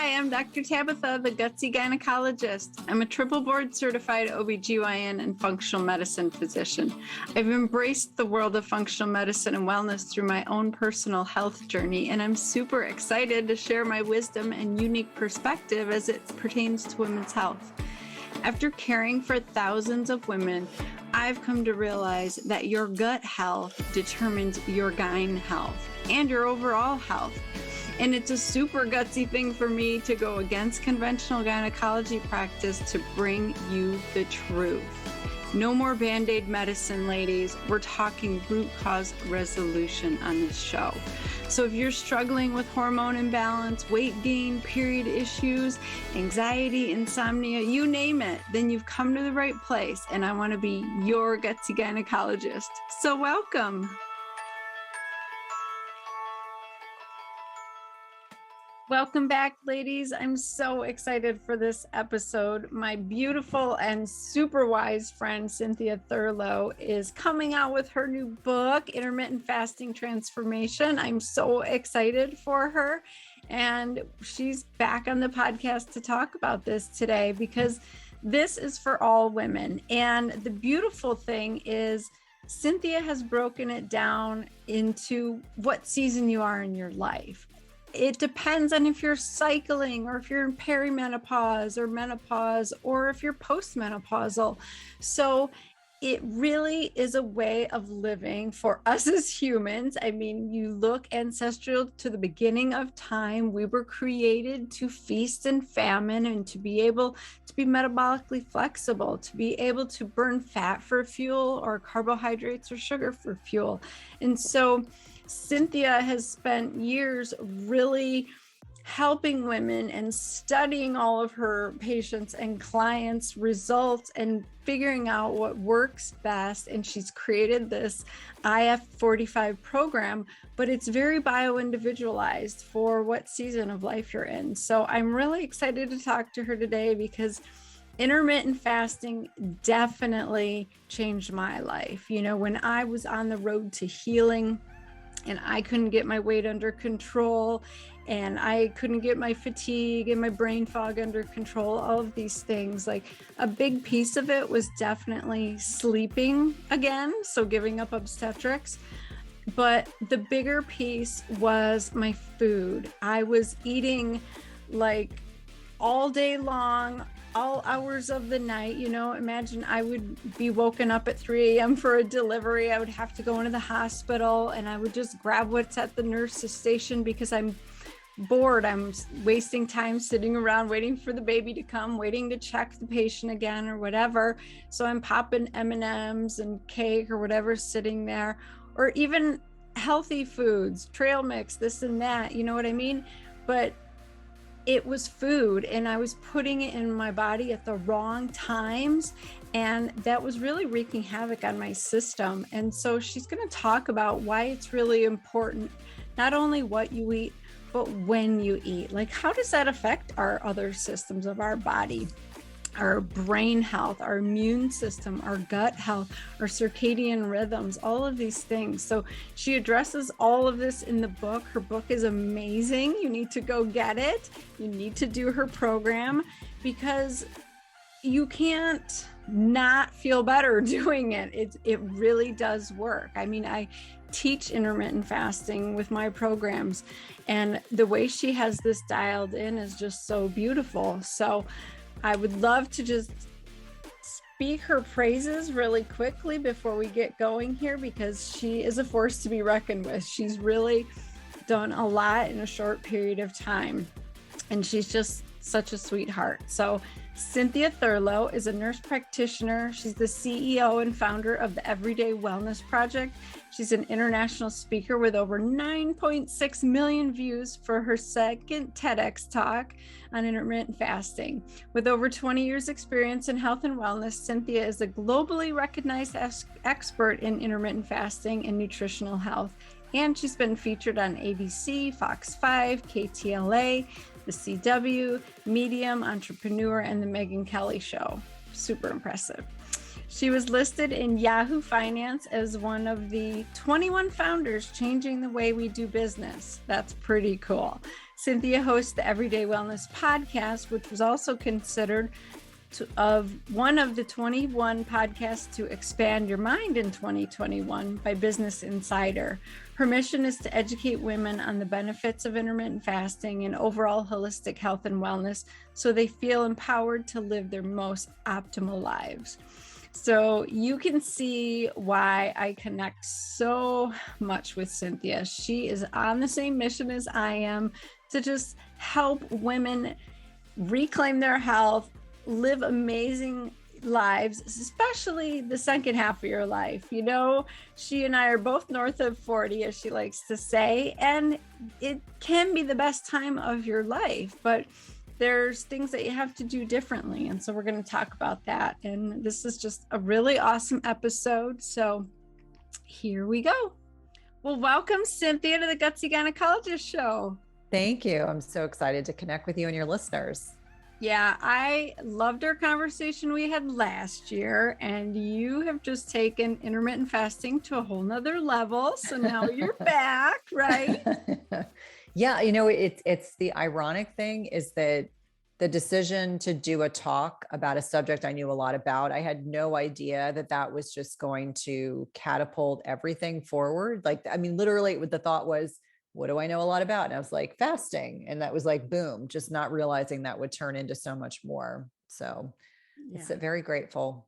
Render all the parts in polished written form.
Hi, I'm Dr. Tabitha, the Gutsy Gynecologist. I'm a triple board certified OBGYN and functional medicine physician. I've embraced the world of functional medicine and wellness through my own personal health journey, and I'm super excited to share my wisdom and unique perspective as it pertains to women's health. After caring for thousands of women, I've come to realize that your gut health determines your gyne health and your overall health. And it's a super gutsy thing for me to go against conventional gynecology practice to bring you the truth. No more Band-Aid medicine, ladies. We're talking root cause resolution on this show. So if you're struggling with hormone imbalance, weight gain, period issues, anxiety, insomnia, you name it, then you've come to the right place. And I want to be your gutsy gynecologist. So welcome. Welcome back, ladies. I'm so excited for this episode. My beautiful and super wise friend, Cynthia Thurlow, is coming out with her new book, Intermittent Fasting Transformation. I'm so excited for her. And she's back on the podcast to talk about this today because this is for all women. And the beautiful thing is Cynthia has broken it down into what season you are in your life. It depends on if you're cycling or if you're in perimenopause or menopause or if you're postmenopausal. So it really is a way of living for us as humans. I mean, you look ancestral to the beginning of time. We were created to feast and famine and to be able to be metabolically flexible, to be able to burn fat for fuel or carbohydrates or sugar for fuel. And so Cynthia has spent years really helping women and studying all of her patients and clients' results and figuring out what works best. And she's created this IF45 program, but it's very bioindividualized for what season of life you're in. So I'm really excited to talk to her today because intermittent fasting definitely changed my life. You know, when I was on the road to healing, and I couldn't get my weight under control, and I couldn't get my fatigue and my brain fog under control, all of these things. Like a big piece of it was definitely sleeping again, so giving up obstetrics. But the bigger piece was my food. I was eating like all day long, all hours of the night. You know, imagine I would be woken up at 3 a.m. for a delivery. I would have to go into the hospital and I would just grab what's at the nurse's station because I'm bored. I'm wasting time sitting around waiting for the baby to come, waiting to check the patient again or whatever. So I'm popping M&Ms and cake or whatever sitting there, or even healthy foods, trail mix, this and that, you know what I mean? But it was food and I was putting it in my body at the wrong times. And that was really wreaking havoc on my system. And so she's going to talk about why it's really important, not only what you eat, but when you eat. Like, how does that affect our other systems of our body? Our brain health, our immune system, our gut health, our circadian rhythms, all of these things. So she addresses all of this in the book. Her book is amazing. You need to go get it. You need to do her program because you can't not feel better doing it. It really does work. I mean, I teach intermittent fasting with my programs, and the way she has this dialed in is just so beautiful. So I would love to just speak her praises really quickly before we get going here because she is a force to be reckoned with. She's really done a lot in a short period of time, and she's just such a sweetheart. So Cynthia Thurlow is a nurse practitioner. She's the CEO and founder of the Everyday Wellness Project. She's an international speaker with over 9.6 million views for her second TEDx talk on intermittent fasting. With over 20 years experience in health and wellness, Cynthia is a globally recognized expert in intermittent fasting and nutritional health. And she's been featured on ABC, Fox 5, KTLA, The CW, Medium, Entrepreneur, and The Megyn Kelly Show. Super impressive. She was listed in Yahoo Finance as one of the 21 founders changing the way we do business. That's pretty cool. Cynthia hosts the Everyday Wellness podcast, which was also considered of one of the 21 podcasts to expand your mind in 2021 by Business Insider. Her mission is to educate women on the benefits of intermittent fasting and overall holistic health and wellness so they feel empowered to live their most optimal lives. So you can see why I connect so much with Cynthia. She is on the same mission as I am to just help women reclaim their health, live amazing lives, especially the second half of your life. You know, she and I are both north of 40, as she likes to say, and it can be the best time of your life, but there's things that you have to do differently. And so we're going to talk about that. And this is just a really awesome episode. So here we go. Well, welcome, Cynthia, to the Gutsy Gynecologist Show. Thank you. I'm so excited to connect with you and your listeners. Yeah, I loved our conversation we had last year, and you have just taken intermittent fasting to a whole nother level. So now you're back, right? Yeah, you know, it's the ironic thing is that the decision to do a talk about a subject I knew a lot about, I had no idea that that was just going to catapult everything forward. Like, I mean, literally the thought was, what do I know a lot about? And I was like, fasting. And that was like, boom, just not realizing that would turn into so much more. So it's very grateful.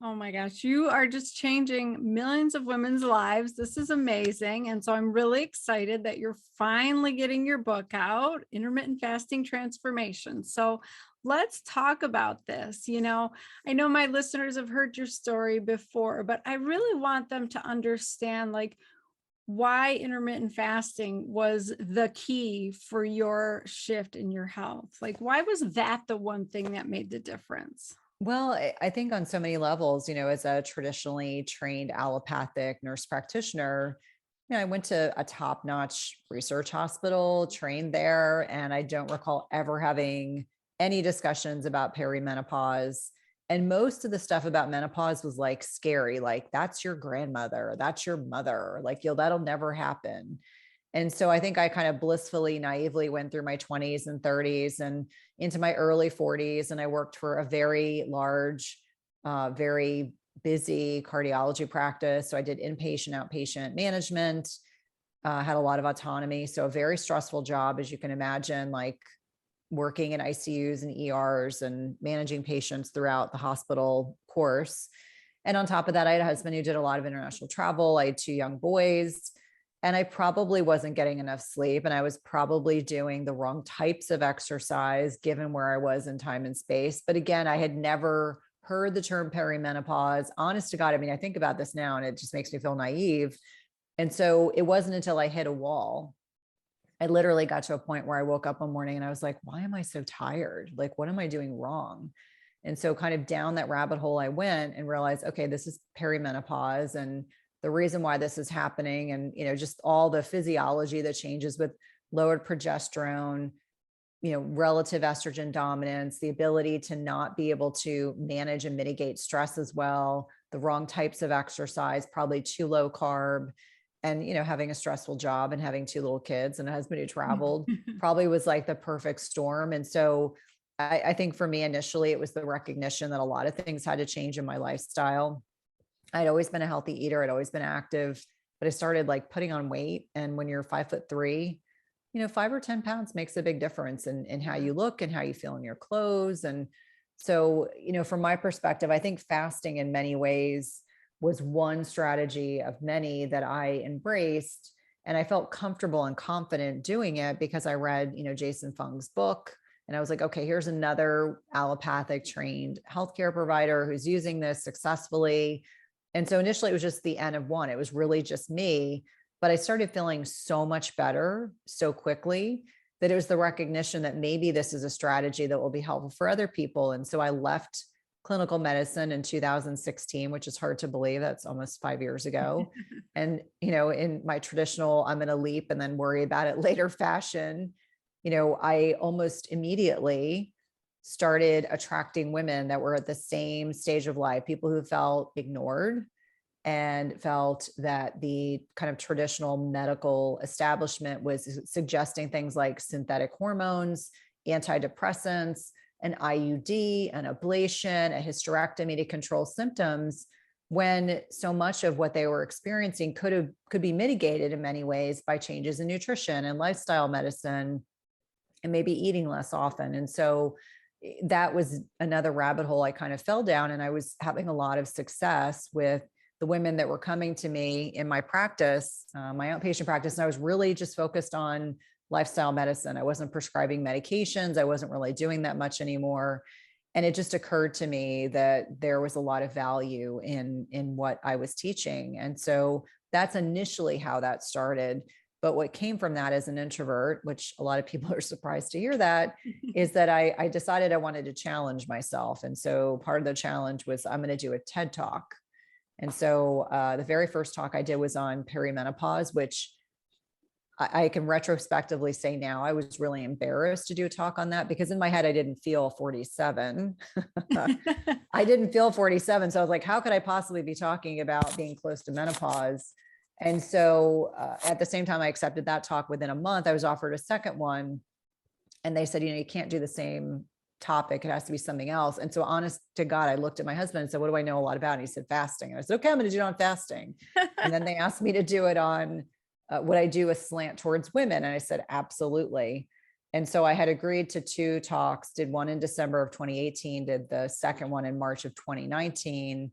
Oh my gosh, you are just changing millions of women's lives. This is amazing. And so I'm really excited that you're finally getting your book out, Intermittent Fasting Transformation. So let's talk about this. You know, I know my listeners have heard your story before, but I really want them to understand like why intermittent fasting was the key for your shift in your health. Like, why was that the one thing that made the difference? Well, I think on so many levels, you know, as a traditionally trained allopathic nurse practitioner, you know, I went to a top-notch research hospital, trained there, and I don't recall ever having any discussions about perimenopause. And most of the stuff about menopause was like scary, like that's your grandmother, that's your mother, like that'll never happen. And so I think I kind of blissfully, naively went through my 20s and 30s and into my early 40s. And I worked for a very large, very busy cardiology practice. So I did inpatient, outpatient management, had a lot of autonomy. So a very stressful job, as you can imagine, like working in ICUs and ERs and managing patients throughout the hospital course. And on top of that, I had a husband who did a lot of international travel. I had 2 young boys. And I probably wasn't getting enough sleep. And I was probably doing the wrong types of exercise given where I was in time and space. But again, I had never heard the term perimenopause. Honest to God, I mean, I think about this now and it just makes me feel naive. And so it wasn't until I hit a wall. I literally got to a point where I woke up one morning and I was like, why am I so tired? Like, what am I doing wrong? And so kind of down that rabbit hole I went and realized, okay, this is perimenopause. And the reason why this is happening and, you know, just all the physiology that changes with lowered progesterone, you know, relative estrogen dominance, the ability to not be able to manage and mitigate stress as well, the wrong types of exercise, probably too low carb, and, you know, having a stressful job and having 2 little kids and a husband who traveled probably was like the perfect storm. And so I think for me, initially, it was the recognition that a lot of things had to change in my lifestyle. I'd always been a healthy eater. I'd always been active, but I started like putting on weight. And when you're 5'3", you know, 5 or 10 pounds makes a big difference in how you look and how you feel in your clothes. And so, you know, from my perspective, I think fasting in many ways was one strategy of many that I embraced. And I felt comfortable and confident doing it because I read, you know, Jason Fung's book. And I was like, okay, here's another allopathic trained healthcare provider who's using this successfully. And so initially it was just the N of one. It was really just me, but I started feeling so much better so quickly that it was the recognition that maybe this is a strategy that will be helpful for other people. And so I left clinical medicine in 2016, which is hard to believe. That's almost 5 years ago. And, you know, in my traditional, I'm going to leap and then worry about it later fashion, you know, I almost immediately started attracting women that were at the same stage of life, people who felt ignored and felt that the kind of traditional medical establishment was suggesting things like synthetic hormones, antidepressants, an IUD, an ablation, a hysterectomy to control symptoms, when so much of what they were experiencing could be mitigated in many ways by changes in nutrition and lifestyle medicine and maybe eating less often. And so that was another rabbit hole I kind of fell down, and I was having a lot of success with the women that were coming to me in my practice, my outpatient practice. And I was really just focused on lifestyle medicine. I wasn't prescribing medications. I wasn't really doing that much anymore. And it just occurred to me that there was a lot of value in what I was teaching. And so that's initially how that started. But what came from that as an introvert, which a lot of people are surprised to hear that, is that I decided I wanted to challenge myself. And so part of the challenge was I'm going to do a TED Talk. And so the very first talk I did was on perimenopause, which I can retrospectively say now I was really embarrassed to do a talk on that, because in my head, I didn't feel 47. I didn't feel 47. So I was like, how could I possibly be talking about being close to menopause? And so at the same time I accepted that talk, within a month, I was offered a second one. And they said, you can't do the same topic. It has to be something else. And so honest to God, I looked at my husband and said, what do I know a lot about? And he said, fasting. And I said, okay, I'm going to do it on fasting. And then they asked me to do it on, would I do a slant towards women? And I said, absolutely. And so I had agreed to 2 talks, did one in December of 2018, did the second one in March of 2019.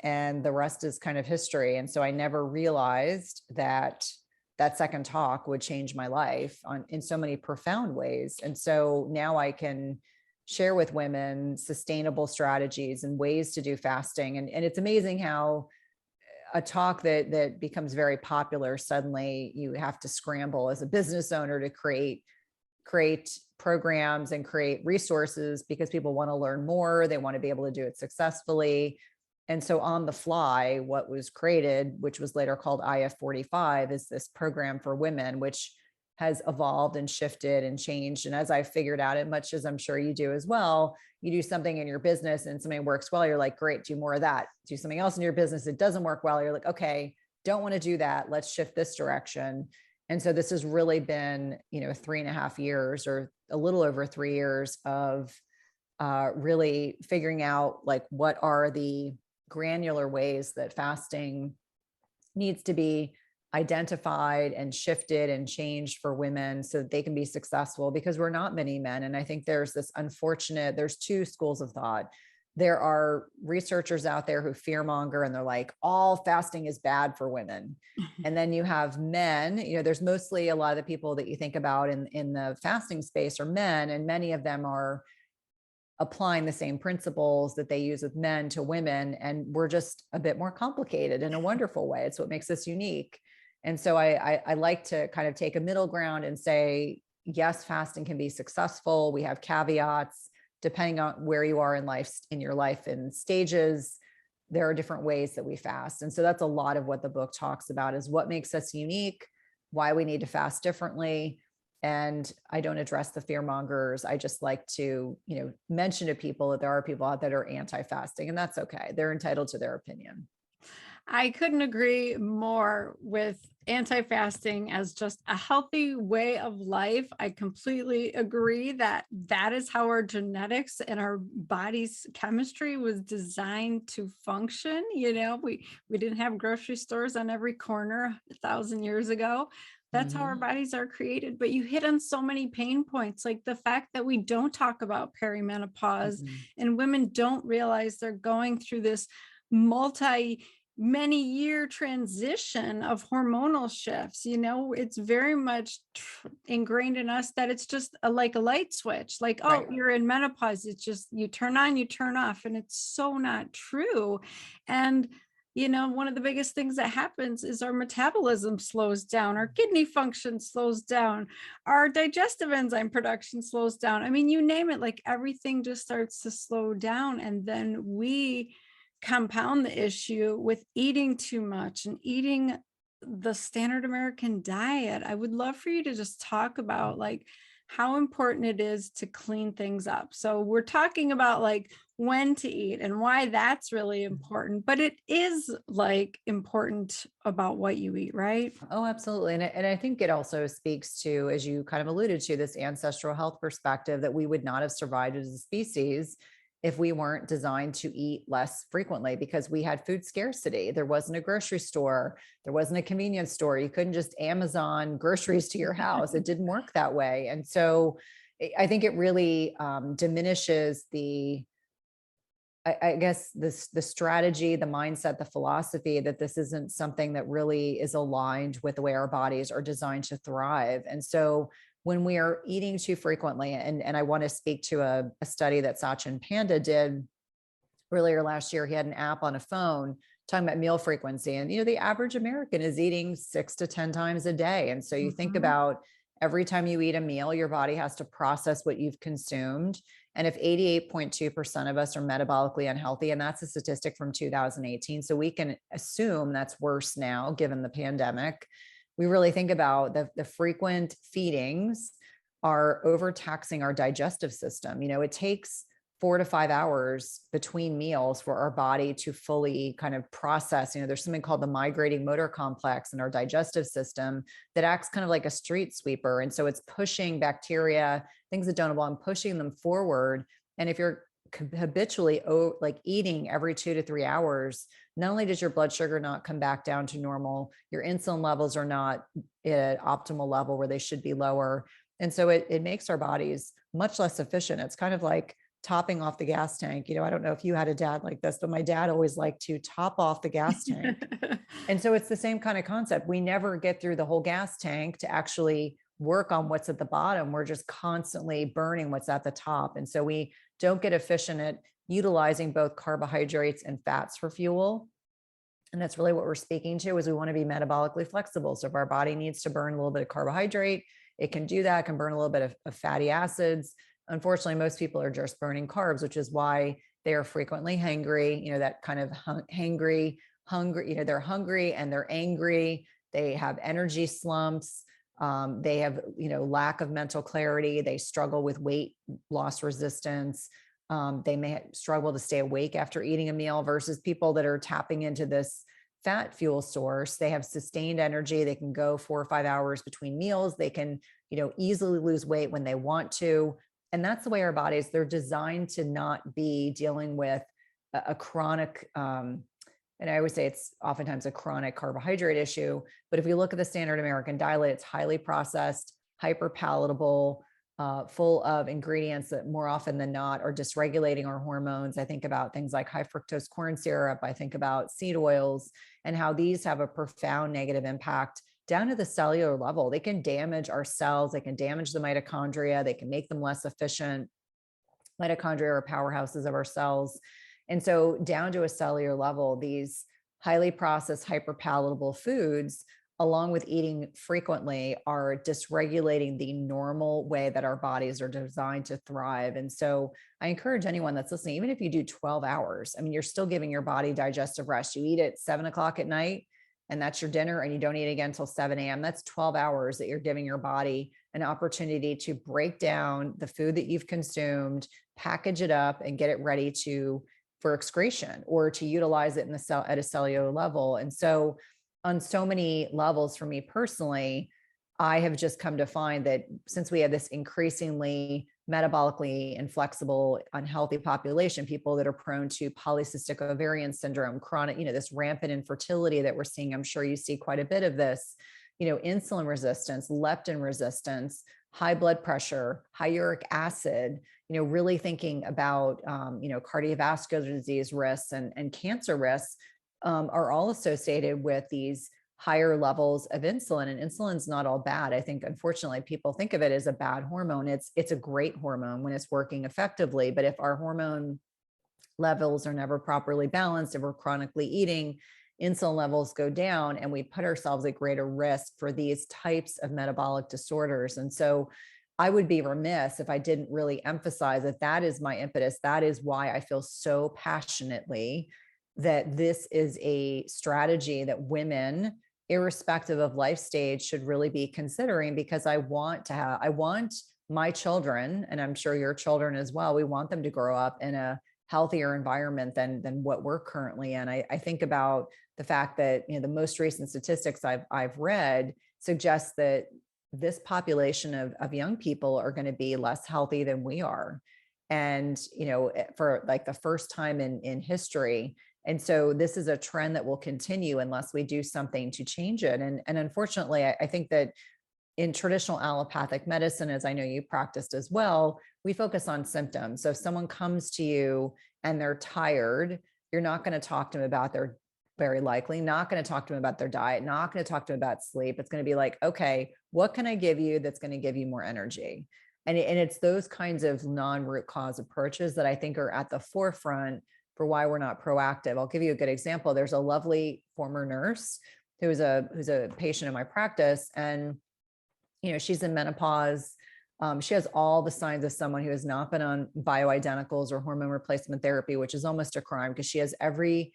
And the rest is kind of history. And so I never realized that that second talk would change my life in so many profound ways. And so now I can share with women sustainable strategies and ways to do fasting. And it's amazing how a talk that becomes very popular, suddenly you have to scramble as a business owner to create programs and create resources, because people want to learn more. They want to be able to do it successfully. And so on the fly, what was created, which was later called IF45, is this program for women, which has evolved and shifted and changed. And as I figured out it, much as I'm sure you do as well, you do something in your business and something works well, you're like, great, do more of that. Do something else in your business, it doesn't work well, you're like, okay, don't want to do that. Let's shift this direction. And so this has really been, 3.5 years, or a little over 3 years of really figuring out, like, what are the granular ways that fasting needs to be identified and shifted and changed for women so that they can be successful, because we're not many men. And I think there's there's 2 schools of thought. There are researchers out there who fearmonger, and they're like, all fasting is bad for women. And then you have men, there's mostly a lot of the people that you think about in the fasting space are men, and many of them are applying the same principles that they use with men to women. And we're just a bit more complicated in a wonderful way. It's what makes us unique. And so I like to kind of take a middle ground and say, yes, fasting can be successful. We have caveats depending on where you are in your life and stages. There are different ways that we fast. And so that's a lot of what the book talks about, is what makes us unique, why we need to fast differently. And I don't address the fear mongers. I just like to, mention to people that there are people out there that are anti-fasting, and that's okay. They're entitled to their opinion. I couldn't agree more with anti-fasting as just a healthy way of life. I completely agree that is how our genetics and our body's chemistry was designed to function. We didn't have grocery stores on every corner 1,000 years ago. That's how our bodies are created. But you hit on so many pain points, like the fact that we don't talk about perimenopause, and women don't realize they're going through this many year transition of hormonal shifts. It's very much ingrained in us that it's just like a light switch, like, oh, right, you're in menopause. It's just, you turn on, you turn off. And it's so not true. And one of the biggest things that happens is our metabolism slows down, our kidney function slows down, our digestive enzyme production slows down. I mean, you name it, like everything just starts to slow down. And then we compound the issue with eating too much and eating the standard American diet. I would love for you to just talk about, like, how important it is to clean things up. So we're talking about like when to eat and why that's really important, but it is like important about what you eat, right? Oh, absolutely. And I think it also speaks to, as you kind of alluded to, this ancestral health perspective that we would not have survived as a species if we weren't designed to eat less frequently, because we had food scarcity. There wasn't a grocery store. There wasn't a convenience store. You couldn't just Amazon groceries to your house. It didn't work that way. And so I think it really diminishes I guess the strategy, the mindset, the philosophy that this isn't something that really is aligned with the way our bodies are designed to thrive. And so when we are eating too frequently, and I want to speak to a study that Sachin Panda did earlier last year. He had an app on a phone talking about meal frequency. And, the average American is eating 6 to 10 times a day. And so you think Mhm. about every time you eat a meal, your body has to process what you've consumed. And if 88.2% of us are metabolically unhealthy, and that's a statistic from 2018, so we can assume that's worse now given the pandemic. We really think about the frequent feedings are overtaxing our digestive system. It takes 4 to 5 hours between meals for our body to fully kind of process. There's something called the migrating motor complex in our digestive system that acts kind of like a street sweeper. And so it's pushing bacteria, things that don't belong, pushing them forward. And if you're habitually like eating every 2 to 3 hours, not only does your blood sugar not come back down to normal, your insulin levels are not at an optimal level where they should be lower. And so it makes our bodies much less efficient. It's kind of like topping off the gas tank. I don't know if you had a dad like this, but my dad always liked to top off the gas tank. And so it's the same kind of concept. We never get through the whole gas tank to actually work on what's at the bottom. We're just constantly burning what's at the top. And so we don't get efficient at utilizing both carbohydrates and fats for fuel. And that's really what we're speaking to, is we want to be metabolically flexible. So if our body needs to burn a little bit of carbohydrate, it can do that, it can burn a little bit of fatty acids. Unfortunately, most people are just burning carbs, which is why they are frequently hangry, that kind of hungry, they're hungry and they're angry. They have energy slumps. They have, lack of mental clarity. They struggle with weight loss resistance. They may struggle to stay awake after eating a meal, versus people that are tapping into this fat fuel source. They have sustained energy. They can go 4 or 5 hours between meals. They can, easily lose weight when they want to. And that's the way our bodies, they're designed to not be dealing with a chronic, and I always say it's oftentimes a chronic carbohydrate issue. But if we look at the standard American diet, it's highly processed, hyper palatable, full of ingredients that more often than not are dysregulating our hormones. I think about things like high fructose corn syrup. I think about seed oils and how these have a profound negative impact down to the cellular level. They can damage our cells. They can damage the mitochondria. They can make them less efficient. Mitochondria are powerhouses of our cells. And so down to a cellular level, these highly processed, hyperpalatable foods, along with eating frequently, are dysregulating the normal way that our bodies are designed to thrive. And so I encourage anyone that's listening, even if you do 12 hours, I mean, you're still giving your body digestive rest. You eat at 7 o'clock at night, and that's your dinner, and you don't eat again until 7 a.m. That's 12 hours that you're giving your body an opportunity to break down the food that you've consumed, package it up, and get it ready for excretion or to utilize it in the cell at a cellular level. And so on so many levels, for me personally, I have just come to find that since we have this increasingly metabolically inflexible, unhealthy population, people that are prone to polycystic ovarian syndrome, chronic, this rampant infertility that we're seeing, I'm sure you see quite a bit of this, insulin resistance, leptin resistance, high blood pressure, high uric acid, really thinking about, cardiovascular disease risks and cancer risks, are all associated with these higher levels of insulin. And insulin's not all bad. I think, unfortunately, people think of it as a bad hormone. It's a great hormone when it's working effectively. But if our hormone levels are never properly balanced, if we're chronically eating, insulin levels go down, and we put ourselves at greater risk for these types of metabolic disorders. And so I would be remiss if I didn't really emphasize that is my impetus. That is why I feel so passionately that this is a strategy that women, irrespective of life stage, should really be considering, because I want my children, and I'm sure your children as well, we want them to grow up in a healthier environment than what we're currently in. I think about the fact that, the most recent statistics I've read suggest that this population of young people are going to be less healthy than we are. And, for like the first time in history. And so this is a trend that will continue unless we do something to change it. And unfortunately, I think that in traditional allopathic medicine, as I know you practiced as well, we focus on symptoms. So if someone comes to you and they're tired, you're not going to talk to them about their, very likely not going to talk to them about their diet, not going to talk to them about sleep. It's going to be like, okay, what can I give you that's going to give you more energy? And it's those kinds of non-root cause approaches that I think are at the forefront for why we're not proactive. I'll give you a good example. There's a lovely former nurse who's a patient in my practice, and she's in menopause. She has all the signs of someone who has not been on bioidenticals or hormone replacement therapy, which is almost a crime because she has everything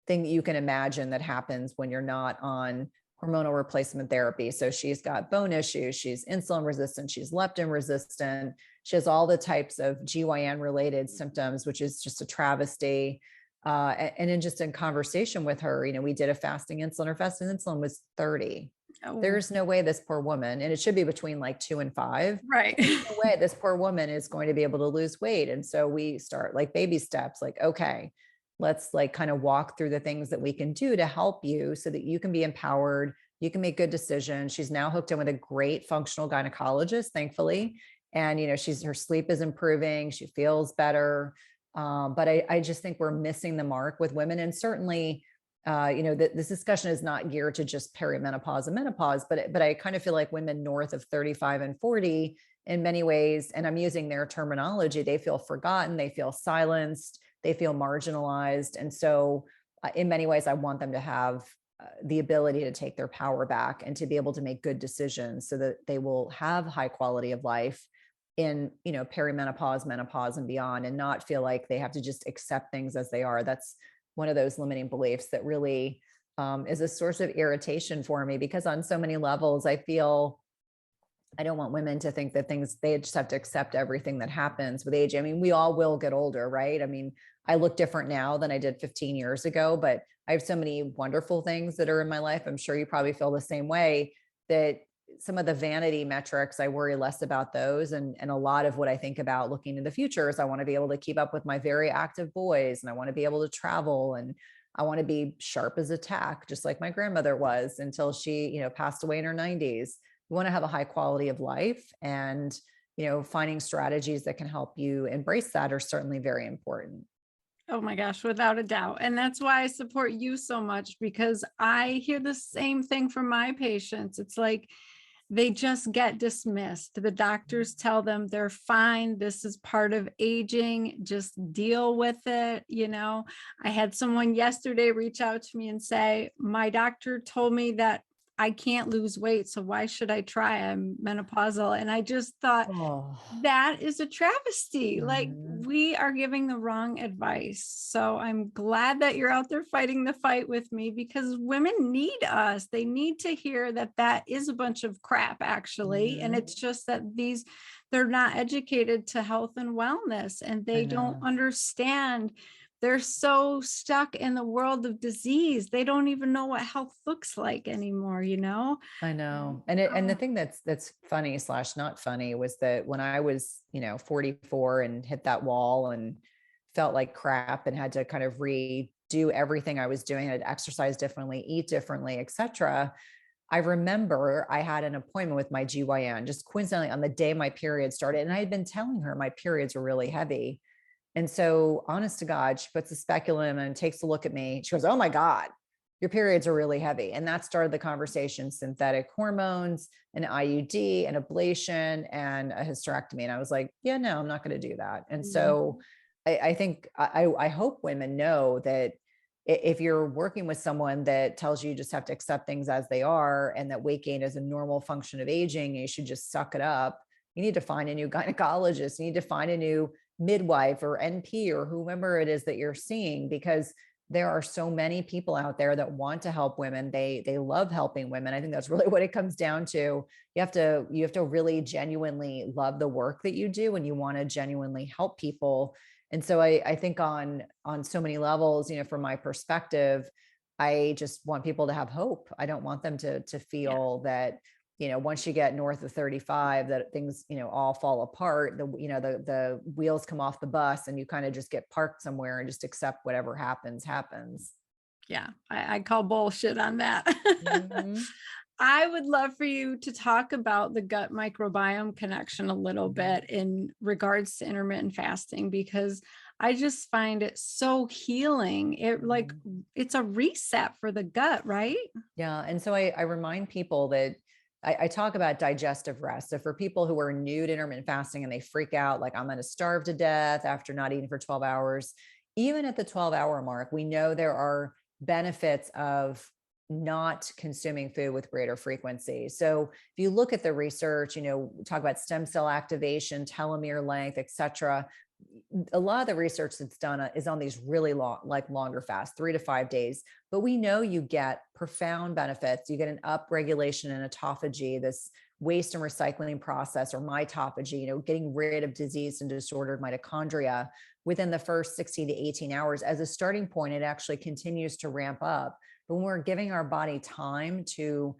that you can imagine that happens when you're not on hormonal replacement therapy. So she's got bone issues, she's insulin resistant, she's leptin resistant, she has all the types of GYN related symptoms, which is just a travesty. And in conversation with her, we did a fasting insulin. Her fasting insulin was 30. Oh, There's no way this poor woman, and it should be between like 2 and 5. right. There's no way this poor woman is going to be able to lose weight. And so we start like baby steps, like, okay, let's like kind of walk through the things that we can do to help you so that you can be empowered. You can make good decisions. She's now hooked in with a great functional gynecologist, thankfully. And, her sleep is improving. She feels better. But I just think we're missing the mark with women. And certainly, this discussion is not geared to just perimenopause and menopause, but I kind of feel like women north of 35 and 40 in many ways, and I'm using their terminology, they feel forgotten, they feel silenced, they feel marginalized. And so in many ways, I want them to have the ability to take their power back and to be able to make good decisions so that they will have high quality of life in, perimenopause, menopause, and beyond, and not feel like they have to just accept things as they are. That's one of those limiting beliefs that really is a source of irritation for me, because on so many levels, I feel I don't want women to think that they just have to accept everything that happens with age. I mean, we all will get older, right? I mean, I look different now than I did 15 years ago, but I have so many wonderful things that are in my life. I'm sure you probably feel the same way, that some of the vanity metrics, I worry less about those. And a lot of what I think about looking in the future is I want to be able to keep up with my very active boys, and I want to be able to travel, and I want to be sharp as a tack, just like my grandmother was until she, passed away in her 90s. We want to have a high quality of life, and, finding strategies that can help you embrace that are certainly very important. Oh my gosh, without a doubt. And that's why I support you so much, because I hear the same thing from my patients. It's like they just get dismissed. The doctors tell them they're fine. This is part of aging. Just deal with it. I had someone yesterday reach out to me and say, my doctor told me that I can't lose weight, so why should I try? I'm menopausal. And I just thought, Oh, that is a travesty. Like, mhm. we are giving the wrong advice. So I'm glad that you're out there fighting the fight with me, because women need us. They need to hear that that is a bunch of crap, actually. And Mhm. it's just that they're not educated to health and wellness, and I they don't know. understand. They're so stuck in the world of disease. They don't even know what health looks like anymore. I know. And the thing that's funny slash not funny was that when I was, 44 and hit that wall and felt like crap and had to kind of redo everything I was doing, I had to exercise differently, eat differently, etc. I remember I had an appointment with my GYN just coincidentally on the day my period started. And I had been telling her my periods were really heavy. And so, honest to God, she puts a speculum and takes a look at me. She goes, "Oh my God, your periods are really heavy." And that started the conversation: synthetic hormones, an IUD, an ablation, and a hysterectomy. And I was like, yeah, no, I'm not going to do that. And so I think I hope women know that if you're working with someone that tells you just have to accept things as they are, and that weight gain is a normal function of aging, you should just suck it up. You need to find a new gynecologist. You need to find a new midwife or NP or whomever it is that you're seeing, because there are so many people out there that want to help women. They love helping women. I think that's really what it comes down to. You have to really genuinely love the work that you do, and you want to genuinely help people. And so I think on so many levels, from my perspective, I just want people to have hope. I don't want them to Yeah. feel that, once you get north of 35, that things, all fall apart. The wheels come off the bus and you kind of just get parked somewhere and just accept whatever happens. Yeah. I call bullshit on that. Mhm. I would love for you to talk about the gut microbiome connection a little Mhm. bit in regards to intermittent fasting, because I just find it so healing. Mhm. It's a reset for the gut, right? Yeah. And so I remind people that I talk about digestive rest. So for people who are new to intermittent fasting and they freak out, like, I'm going to starve to death after not eating for 12 hours, even at the 12-hour mark, we know there are benefits of not consuming food with greater frequency. So if you look at the research, talk about stem cell activation, telomere length, et cetera. A lot of the research that's done is on these really long, like longer fasts, 3 to 5 days. But we know you get profound benefits. You get an upregulation in autophagy, this waste and recycling process, or mitophagy, getting rid of diseased and disordered mitochondria within the first 16 to 18 hours. As a starting point, it actually continues to ramp up. But when we're giving our body time to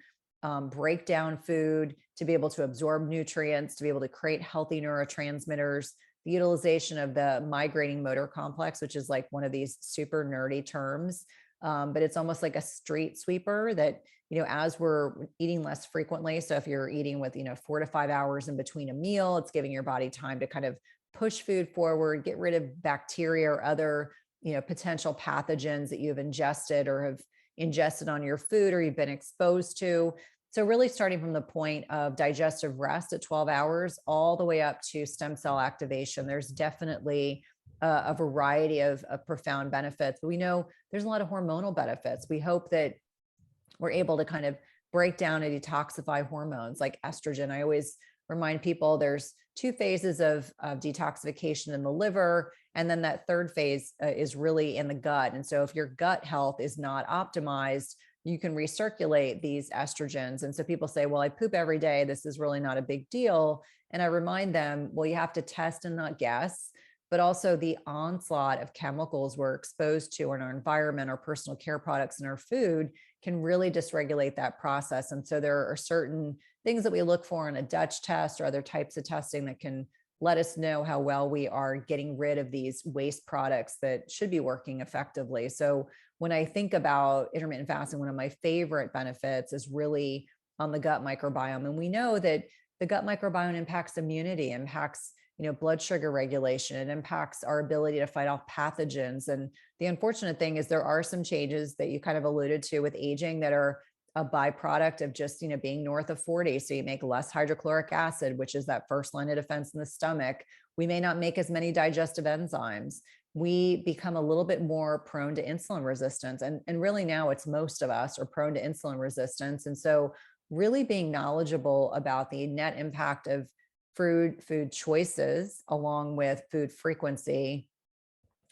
break down food, to be able to absorb nutrients, to be able to create healthy neurotransmitters, the utilization of the migrating motor complex, which is like one of these super nerdy terms. But it's almost like a street sweeper that, as we're eating less frequently. So if you're eating with, 4 to 5 hours in between a meal, it's giving your body time to kind of push food forward, get rid of bacteria or other, potential pathogens that you've ingested or have ingested on your food or you've been exposed to. So really starting from the point of digestive rest at 12 hours all the way up to stem cell activation, there's definitely a variety of profound benefits. But we know there's a lot of hormonal benefits. We hope that we're able to kind of break down and detoxify hormones like estrogen. I always remind people there's two phases of detoxification in the liver. And then that third phase is really in the gut. And so if your gut health is not optimized, you can recirculate these estrogens. And so people say, well, I poop every day. This is really not a big deal. And I remind them, well, you have to test and not guess, but also the onslaught of chemicals we're exposed to in our environment, our personal care products, and our food can really dysregulate that process. And so there are certain things that we look for in a Dutch test or other types of testing that can let us know how well we are getting rid of these waste products that should be working effectively. So when I think about intermittent fasting, one of my favorite benefits is really on the gut microbiome. And we know that the gut microbiome impacts immunity, impacts, blood sugar regulation. It impacts our ability to fight off pathogens. And the unfortunate thing is there are some changes that you kind of alluded to with aging that are a byproduct of just, being north of 40. So you make less hydrochloric acid, which is that first line of defense in the stomach. We may not make as many digestive enzymes. We become a little bit more prone to insulin resistance. And really now it's most of us are prone to insulin resistance. And so really being knowledgeable about the net impact of food choices along with food frequency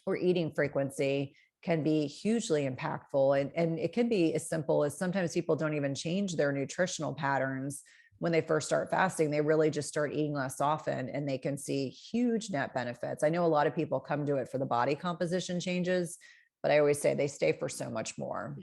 or eating frequency can be hugely impactful. And it can be as simple as sometimes people don't even change their nutritional patterns when they first start fasting. They really just start eating less often and they can see huge net benefits. I know a lot of people come to it for the body composition changes, but I always say they stay for so much more.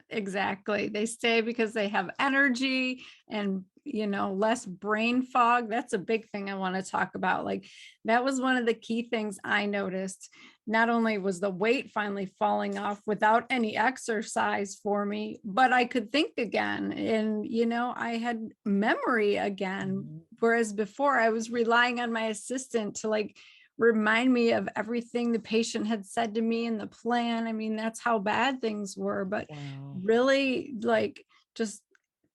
Exactly. They stay because they have energy and, less brain fog. That's a big thing I want to talk about. Like, that was one of the key things I noticed. Not only was the weight finally falling off without any exercise for me, but I could think again. And, I had memory again. Mhm. Whereas before I was relying on my assistant to remind me of everything the patient had said to me in the plan. I mean, that's how bad things were, but Wow. really just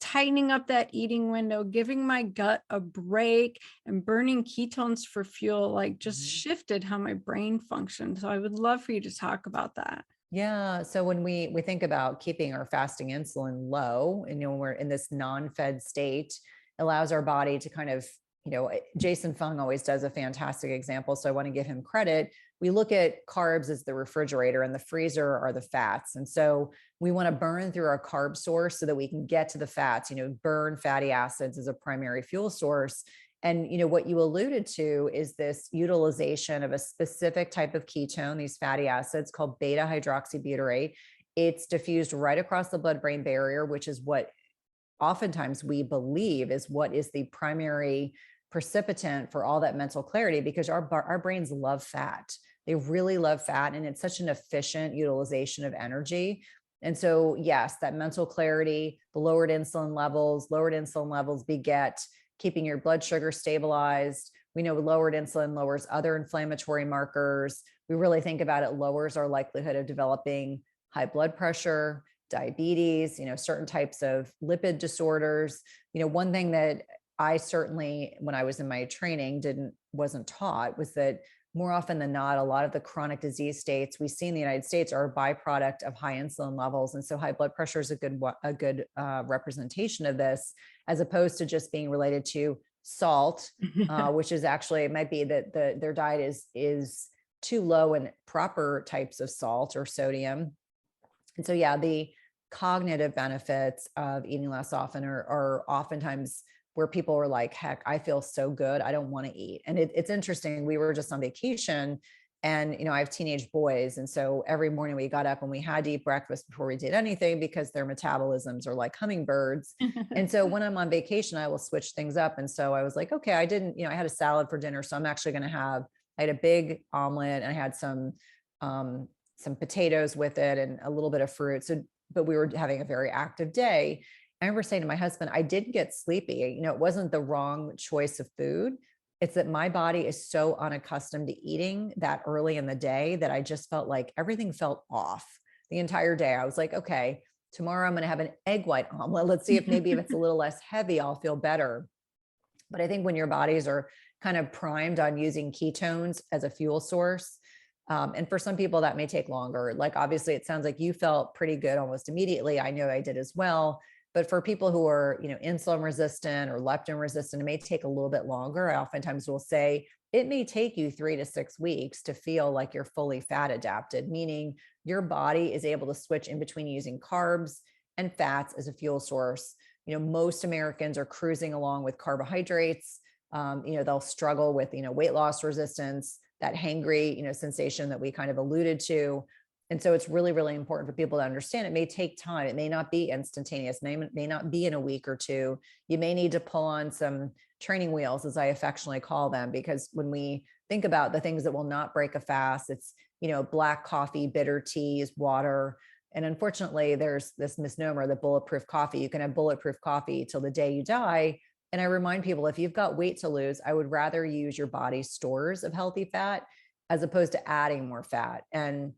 tightening up that eating window, giving my gut a break and burning ketones for fuel, just Mhm. shifted how my brain functioned. So I would love for you to talk about that. Yeah. So when we think about keeping our fasting insulin low, and we're in this non-fed state, allows our body to kind of Jason Fung always does a fantastic example, so I want to give him credit. We look at carbs as the refrigerator and the freezer are the fats. And so we want to burn through our carb source so that we can get to the fats, burn fatty acids as a primary fuel source. And, what you alluded to is this utilization of a specific type of ketone, these fatty acids called beta hydroxybutyrate. It's diffused right across the blood-brain barrier, which is what oftentimes we believe is what is the primary precipitant for all that mental clarity, because our brains love fat. They really love fat, and it's such an efficient utilization of energy. And so, yes, that mental clarity, the lowered insulin levels beget keeping your blood sugar stabilized. We know lowered insulin lowers other inflammatory markers. We really think about it lowers our likelihood of developing high blood pressure, diabetes, certain types of lipid disorders. One thing that I certainly, when I was in my training, wasn't taught was that more often than not, a lot of the chronic disease states we see in the United States are a byproduct of high insulin levels. And so high blood pressure is a good representation of this, as opposed to just being related to salt, which is actually, it might be that their diet is too low in proper types of salt or sodium. And so, yeah, the cognitive benefits of eating less often are oftentimes where people are like, heck, I feel so good, I don't want to eat. And it's interesting. We were just on vacation, and, I have teenage boys. And so every morning we got up and we had to eat breakfast before we did anything, because their metabolisms are like hummingbirds. And so when I'm on vacation, I will switch things up. And so I was like, okay, I had a salad for dinner. So I'm actually going to I had a big omelet, and I had some potatoes with it and a little bit of fruit. So, but we were having a very active day. I remember saying to my husband, I didn't get sleepy. It wasn't the wrong choice of food. It's that my body is so unaccustomed to eating that early in the day that I just felt like everything felt off the entire day. I was like, okay, tomorrow I'm going to have an egg white omelet. Let's see if maybe if it's a little less heavy, I'll feel better. But I think when your bodies are kind of primed on using ketones as a fuel source, and for some people that may take longer. Like, obviously it sounds like you felt pretty good almost immediately. I know I did as well. But for people who are, insulin resistant or leptin resistant, it may take a little bit longer. I oftentimes will say it may take you 3 to 6 weeks to feel like you're fully fat adapted, meaning your body is able to switch in between using carbs and fats as a fuel source. Most Americans are cruising along with carbohydrates. They'll struggle with, weight loss resistance, that hangry, sensation that we kind of alluded to. And so it's really, really important for people to understand it may take time. It may not be instantaneous, may not be in a week or two. You may need to pull on some training wheels, as I affectionately call them, because when we think about the things that will not break a fast, it's, black coffee, bitter teas, water. And unfortunately, there's this misnomer that bulletproof coffee, you can have bulletproof coffee till the day you die. And I remind people, if you've got weight to lose, I would rather use your body's stores of healthy fat as opposed to adding more fat. And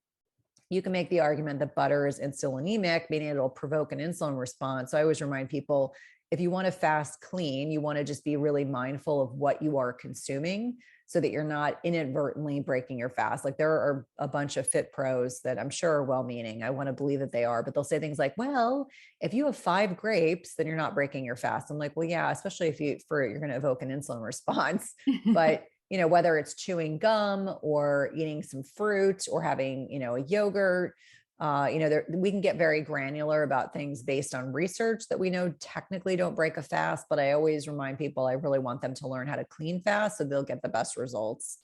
you can make the argument that butter is insulinemic, meaning it'll provoke an insulin response. So I always remind people, if you want to fast clean, you want to just be really mindful of what you are consuming so that you're not inadvertently breaking your fast. Like, there are a bunch of fit pros that I'm sure are well-meaning. I want to believe that they are, but they'll say things like, well, if you have 5 grapes, then you're not breaking your fast. I'm like, well, yeah, especially if you eat fruit, you're going to evoke an insulin response. But whether it's chewing gum or eating some fruit or having, a yogurt, we can get very granular about things based on research that we know technically don't break a fast. But I always remind people, I really want them to learn how to clean fast so they'll get the best results.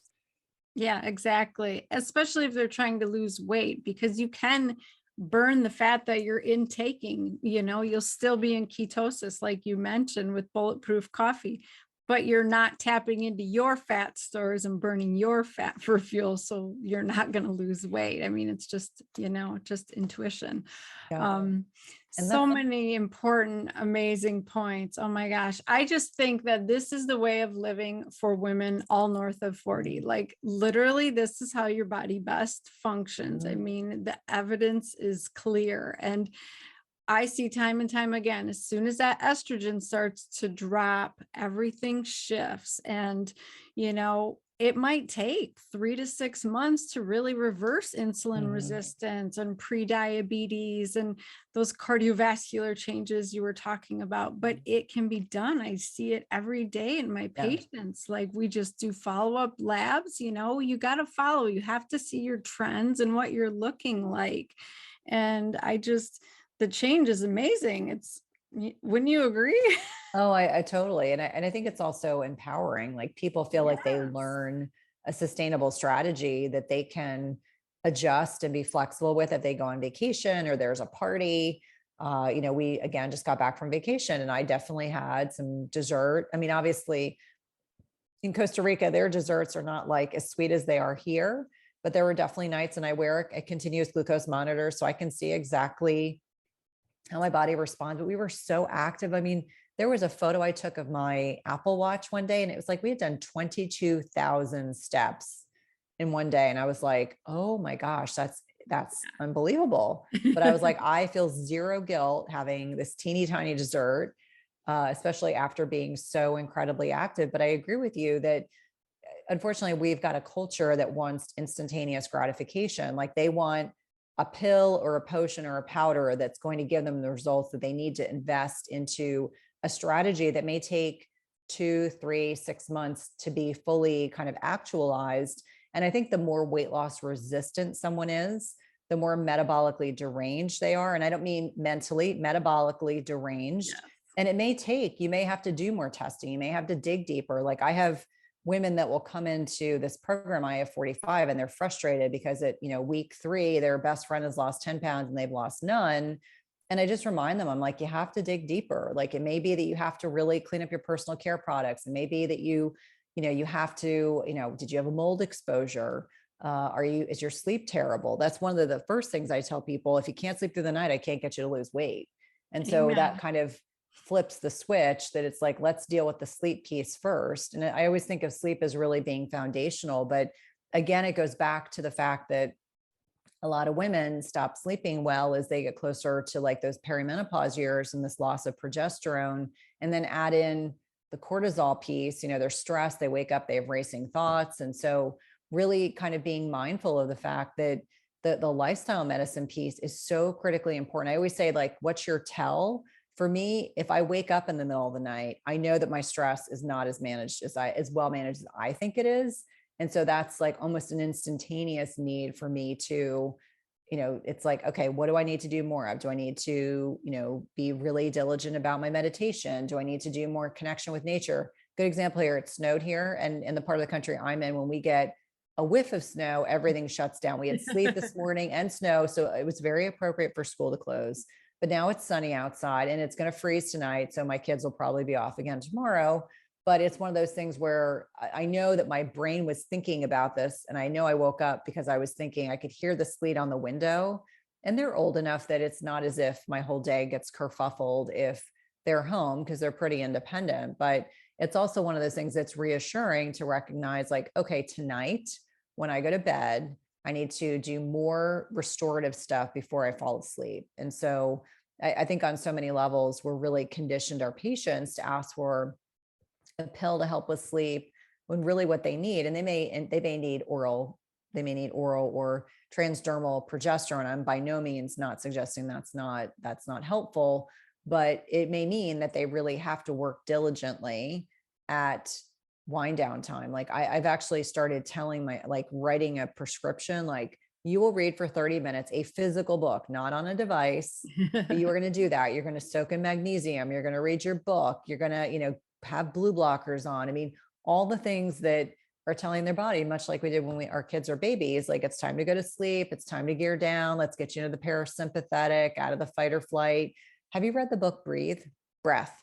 Yeah, exactly. Especially if they're trying to lose weight, because you can burn the fat that you're intaking. You'll still be in ketosis, like you mentioned, with bulletproof coffee, but you're not tapping into your fat stores and burning your fat for fuel. So you're not going to lose weight. I mean, it's just, just intuition. Yeah. So many important, amazing points. Oh my gosh. I just think that this is the way of living for women all north of 40. Like, literally, this is how your body best functions. I mean, the evidence is clear. And I see time and time again, as soon as that estrogen starts to drop, everything shifts. And, it might take 3 to 6 months to really reverse insulin Mhm. resistance and prediabetes and those cardiovascular changes you were talking about, but it can be done. I see it every day in my Yeah. patients. Like, we just do follow-up labs, you got to follow, you have to see your trends and what you're looking like. And the change is amazing. Wouldn't you agree? Oh, I totally. And I think it's also empowering. Like people feel like they Yes. learn a sustainable strategy that they can adjust and be flexible with if they go on vacation or there's a party. We again just got back from vacation and I definitely had some dessert. I mean, obviously in Costa Rica, their desserts are not like as sweet as they are here, but there were definitely nights, and I wear a continuous glucose monitor so I can see exactly how my body responds. But we were so active. I mean, there was a photo I took of my Apple Watch one day, and it was like we had done 22,000 steps in one day. And I was like, oh my gosh, that's unbelievable. But I was like, I feel zero guilt having this teeny tiny dessert, especially after being so incredibly active. But I agree with you that unfortunately we've got a culture that wants instantaneous gratification. Like they want a pill or a potion or a powder that's going to give them the results that they need to invest into a strategy that may take 2, 3, 6 months to be fully kind of actualized. And I think the more weight loss resistant someone is, the more metabolically deranged they are. And I don't mean mentally, metabolically deranged. Yes. And you may have to do more testing. You may have to dig deeper. Like I have women that will come into this program, I have 45, and they're frustrated because at week 3, their best friend has lost 10 pounds and they've lost none. And I just remind them, I'm like, you have to dig deeper. Like it may be that you have to really clean up your personal care products. It may be that you have to, did you have a mold exposure? Is your sleep terrible? That's one of the first things I tell people. If you can't sleep through the night, I can't get you to lose weight. And so that Amen. kind of flips the switch, that it's like, let's deal with the sleep piece first. And I always think of sleep as really being foundational. But again, it goes back to the fact that a lot of women stop sleeping well as they get closer to like those perimenopause years and this loss of progesterone, and then add in the cortisol piece. They're stressed, they wake up, they have racing thoughts. And so really kind of being mindful of the fact that the lifestyle medicine piece is so critically important. I always say, like, what's your tell? For me, if I wake up in the middle of the night, I know that my stress is not as well managed as I think it is. And so that's like almost an instantaneous need for me to, it's like, okay, what do I need to do more of? Do I need to, be really diligent about my meditation? Do I need to do more connection with nature? Good example here. It snowed here, and in the part of the country I'm in, when we get a whiff of snow, everything shuts down. We had sleet this morning and snow, so it was very appropriate for school to close. But now it's sunny outside and it's going to freeze tonight. So my kids will probably be off again tomorrow. But it's one of those things where I know that my brain was thinking about this. And I know I woke up because I was thinking, I could hear the sleet on the window. And they're old enough that it's not as if my whole day gets kerfuffled if they're home, because they're pretty independent. But it's also one of those things that's reassuring to recognize, like, okay, tonight when I go to bed, I need to do more restorative stuff before I fall asleep. And so I think on so many levels, we're really conditioned our patients to ask for a pill to help with sleep, when really what they need, and they may need oral, or transdermal progesterone. I'm by no means not suggesting that's not helpful, but it may mean that they really have to work diligently at wind down time. Like I've actually started telling writing a prescription, like, you will read for 30 minutes a physical book, not on a device, but you are going to do that. You're going to soak in magnesium. You're going to read your book. You're going to, have blue blockers on. I mean, all the things that are telling their body, much like we did when our kids are babies, like, it's time to go to sleep. It's time to gear down. Let's get you into the parasympathetic, out of the fight or flight. Have you read the book Breath?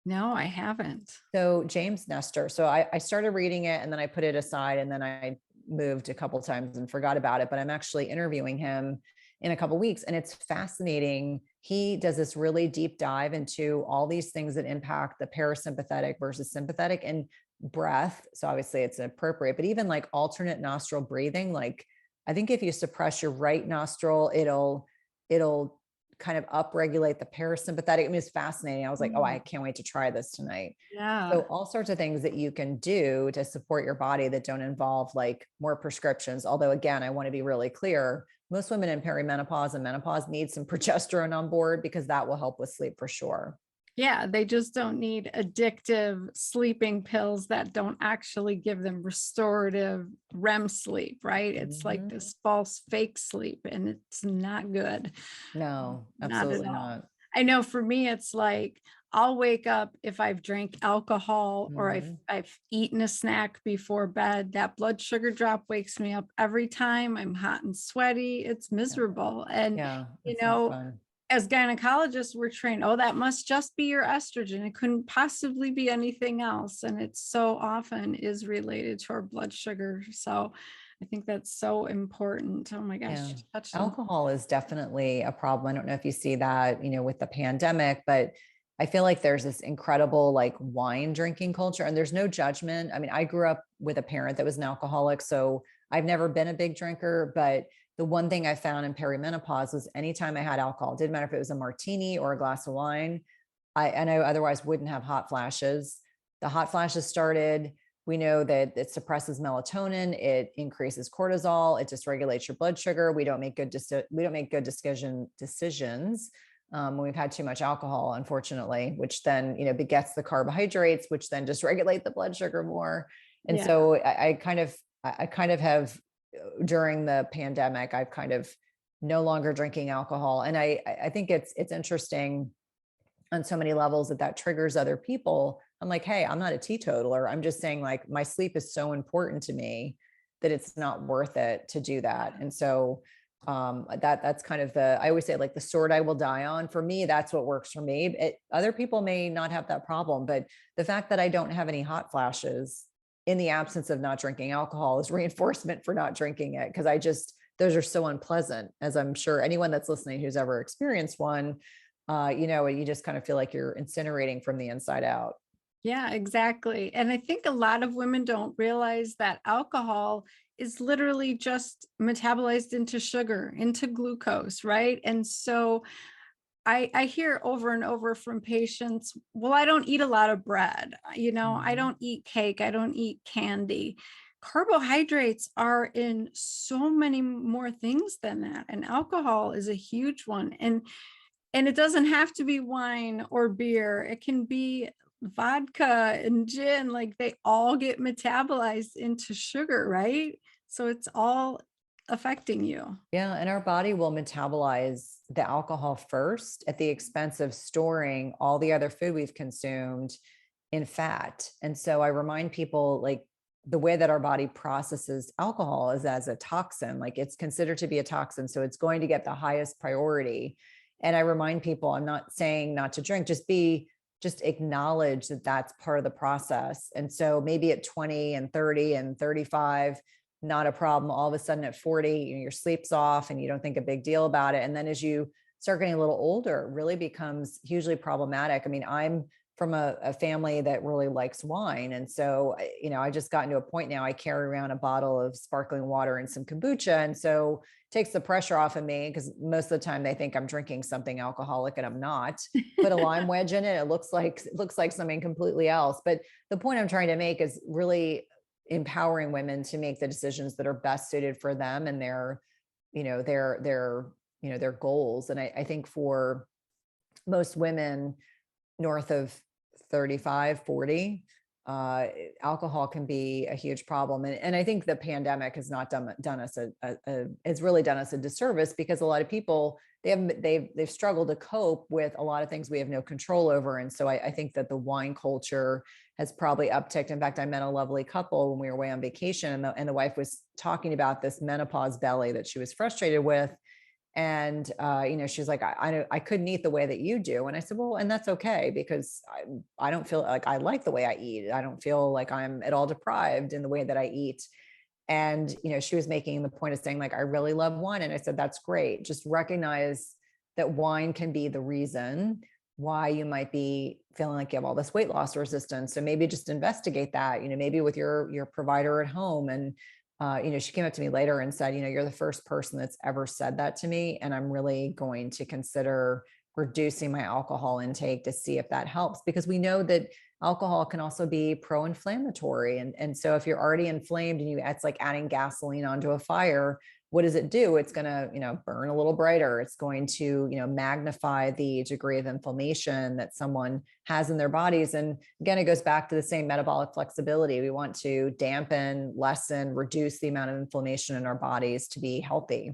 No, I haven't. So James Nestor. So I started reading it and then I put it aside, and then I moved a couple of times and forgot about it, but I'm actually interviewing him in a couple of weeks, and it's fascinating. He does this really deep dive into all these things that impact the parasympathetic versus sympathetic, and breath. So obviously it's appropriate, but even like alternate nostril breathing, like I think if you suppress your right nostril, it'll kind of upregulate the parasympathetic. I mean, it's fascinating. I was like, oh, I can't wait to try this tonight. Yeah. So all sorts of things that you can do to support your body that don't involve like more prescriptions. Although again, I want to be really clear. Most women in perimenopause and menopause need some progesterone on board because that will help with sleep for sure. Yeah, they just don't need addictive sleeping pills that don't actually give them restorative REM sleep, right? It's like this false fake sleep, and it's not good. No, Not at absolutely all. not. I know for me, it's like I'll wake up if I've drank alcohol or Mhm. I've eaten a snack before bed. That blood sugar drop wakes me up every time. I'm hot and sweaty. It's Yeah. miserable. And, Yeah, you that's not know, fun. as gynecologists, we're trained, oh, that must just be your estrogen. It couldn't possibly be anything else. And it so often is related to our blood sugar. So I think that's so important. Oh my gosh, Yeah. you touched on. Alcohol is definitely a problem. I don't know if you see that, with the pandemic, but I feel like there's this incredible like wine drinking culture and there's no judgment. I mean, I grew up with a parent that was an alcoholic, so I've never been a big drinker, but the one thing I found in perimenopause was anytime I had alcohol, it didn't matter if it was a martini or a glass of wine, I know otherwise wouldn't have hot flashes. The hot flashes started. We know that it suppresses melatonin, it increases cortisol, it dysregulates your blood sugar. We don't make good decisions when we've had too much alcohol, unfortunately, which then begets the carbohydrates, which then dysregulate the blood sugar more. And Yeah. so I kind of have during the pandemic, I've kind of no longer drinking alcohol, and I think it's interesting on so many levels that triggers other people. I'm like, hey, I'm not a teetotaler. I'm just saying like my sleep is so important to me that it's not worth it to do that. And so that's kind of I always say like the sword I will die on. For me, that's what works for me. Other people may not have that problem, but the fact that I don't have any hot flashes in the absence of not drinking alcohol is reinforcement for not drinking it. Cause those are so unpleasant, as I'm sure anyone that's listening who's ever experienced one, you just kind of feel like you're incinerating from the inside out. Yeah, exactly. And I think a lot of women don't realize that alcohol is literally just metabolized into sugar, into glucose, right? And so I hear over and over from patients, well, I don't eat a lot of bread. I Mhm. don't eat cake. I don't eat candy. Carbohydrates are in so many more things than that. And alcohol is a huge one. And it doesn't have to be wine or beer. It can be vodka and gin. Like they all get metabolized into sugar, right? So it's all affecting you. Yeah. And our body will metabolize the alcohol first at the expense of storing all the other food we've consumed in fat. And so I remind people like the way that our body processes alcohol is as a toxin, like it's considered to be a toxin. So it's going to get the highest priority. And I remind people, I'm not saying not to drink, just acknowledge that that's part of the process. And so maybe at 20 and 30 and 35, not a problem. All of a sudden at 40, your sleep's off and you don't think a big deal about it. And then as you start getting a little older, it really becomes hugely problematic. I mean, I'm from a family that really likes wine. And so, I just gotten to a point now I carry around a bottle of sparkling water and some kombucha. And so it takes the pressure off of me because most of the time they think I'm drinking something alcoholic and I'm not. Put a lime wedge in it. It looks like something completely else. But the point I'm trying to make is really empowering women to make the decisions that are best suited for them and their goals. And I think for most women north of 35, 40, alcohol can be a huge problem. And I think the pandemic has not done us it's really done us a disservice because a lot of people, they've struggled to cope with a lot of things we have no control over. And so I think that the wine culture has probably upticked. In fact, I met a lovely couple when we were away on vacation and the wife was talking about this menopause belly that she was frustrated with. And, she's like, I couldn't eat the way that you do. And I said, well, and that's okay, because I don't feel like I like the way I eat. I don't feel like I'm at all deprived in the way that I eat. And, she was making the point of saying like, I really love wine. And I said, that's great. Just recognize that wine can be the reason why you might be feeling like you have all this weight loss resistance. So maybe just investigate that, maybe with your provider at home and, She came up to me later and said, you're the first person that's ever said that to me. And I'm really going to consider reducing my alcohol intake to see if that helps, because we know that alcohol can also be pro-inflammatory. And so if you're already inflamed and it's like adding gasoline onto a fire, what does it do? It's going to, burn a little brighter. It's going to, magnify the degree of inflammation that someone has in their bodies. And again, it goes back to the same metabolic flexibility. We want to dampen, lessen, reduce the amount of inflammation in our bodies to be healthy.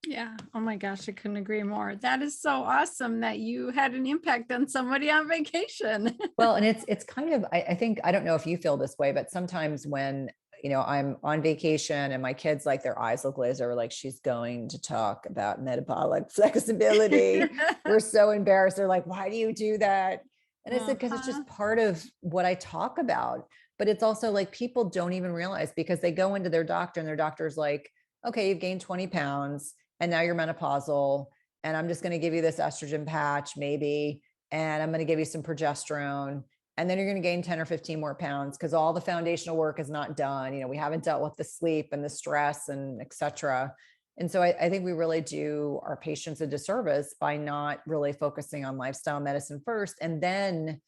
Yeah. Oh my gosh, I couldn't agree more. That is so awesome that you had an impact on somebody on vacation. Well, and it's kind of, I think, I don't know if you feel this way, but sometimes when, I'm on vacation and my kids, like their eyes look glazed over, like she's going to talk about metabolic flexibility. We're so embarrassed. They're like, why do you do that? And I said, because it's just part of what I talk about. But it's also like people don't even realize, because they go into their doctor and their doctor's like, okay, you've gained 20 pounds and now you're menopausal. And I'm just going to give you this estrogen patch, maybe. And I'm going to give you some progesterone. And then you're going to gain 10 or 15 more pounds because all the foundational work is not done. We haven't dealt with the sleep and the stress and et cetera. And so I think we really do our patients a disservice by not really focusing on lifestyle medicine first, and then,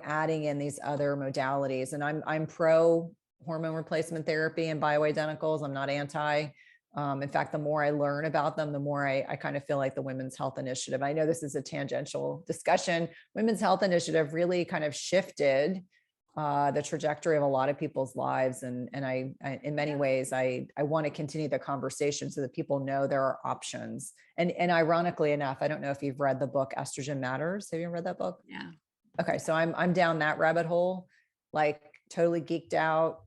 adding in these other modalities. And I'm pro hormone replacement therapy and bioidenticals. I'm not anti. In fact, the more I learn about them, the more I kind of feel like the Women's Health Initiative. I know this is a tangential discussion. Women's Health Initiative really kind of shifted the trajectory of a lot of people's lives. And I in many ways, I want to continue the conversation so that people know there are options. And ironically enough, I don't know if you've read the book Estrogen Matters. Have you read that book? Yeah. Okay. So I'm down that rabbit hole, like totally geeked out,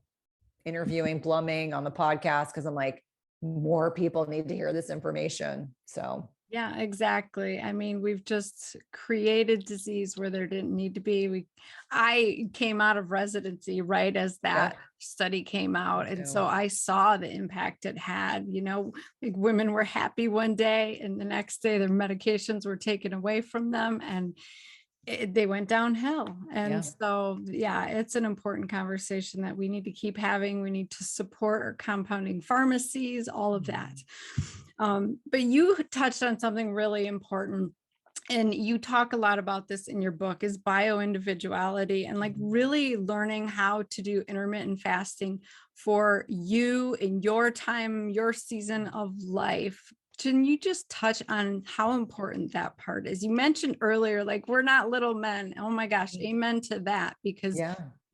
interviewing Bluming on the podcast, because I'm like, more people need to hear this information. So yeah, exactly. I mean, we've just created disease where there didn't need to be. I came out of residency right as that study came out. And so I saw the impact it had, like women were happy one day and the next day their medications were taken away from them and they went downhill. And so, it's an important conversation that we need to keep having. We need to support our compounding pharmacies, all of that. But you touched on something really important, and you talk a lot about this in your book, is bioindividuality, and like really learning how to do intermittent fasting for you in your time, your season of life. Can you just touch on how important that part is? You mentioned earlier, like we're not little men. Oh my gosh, amen to that, because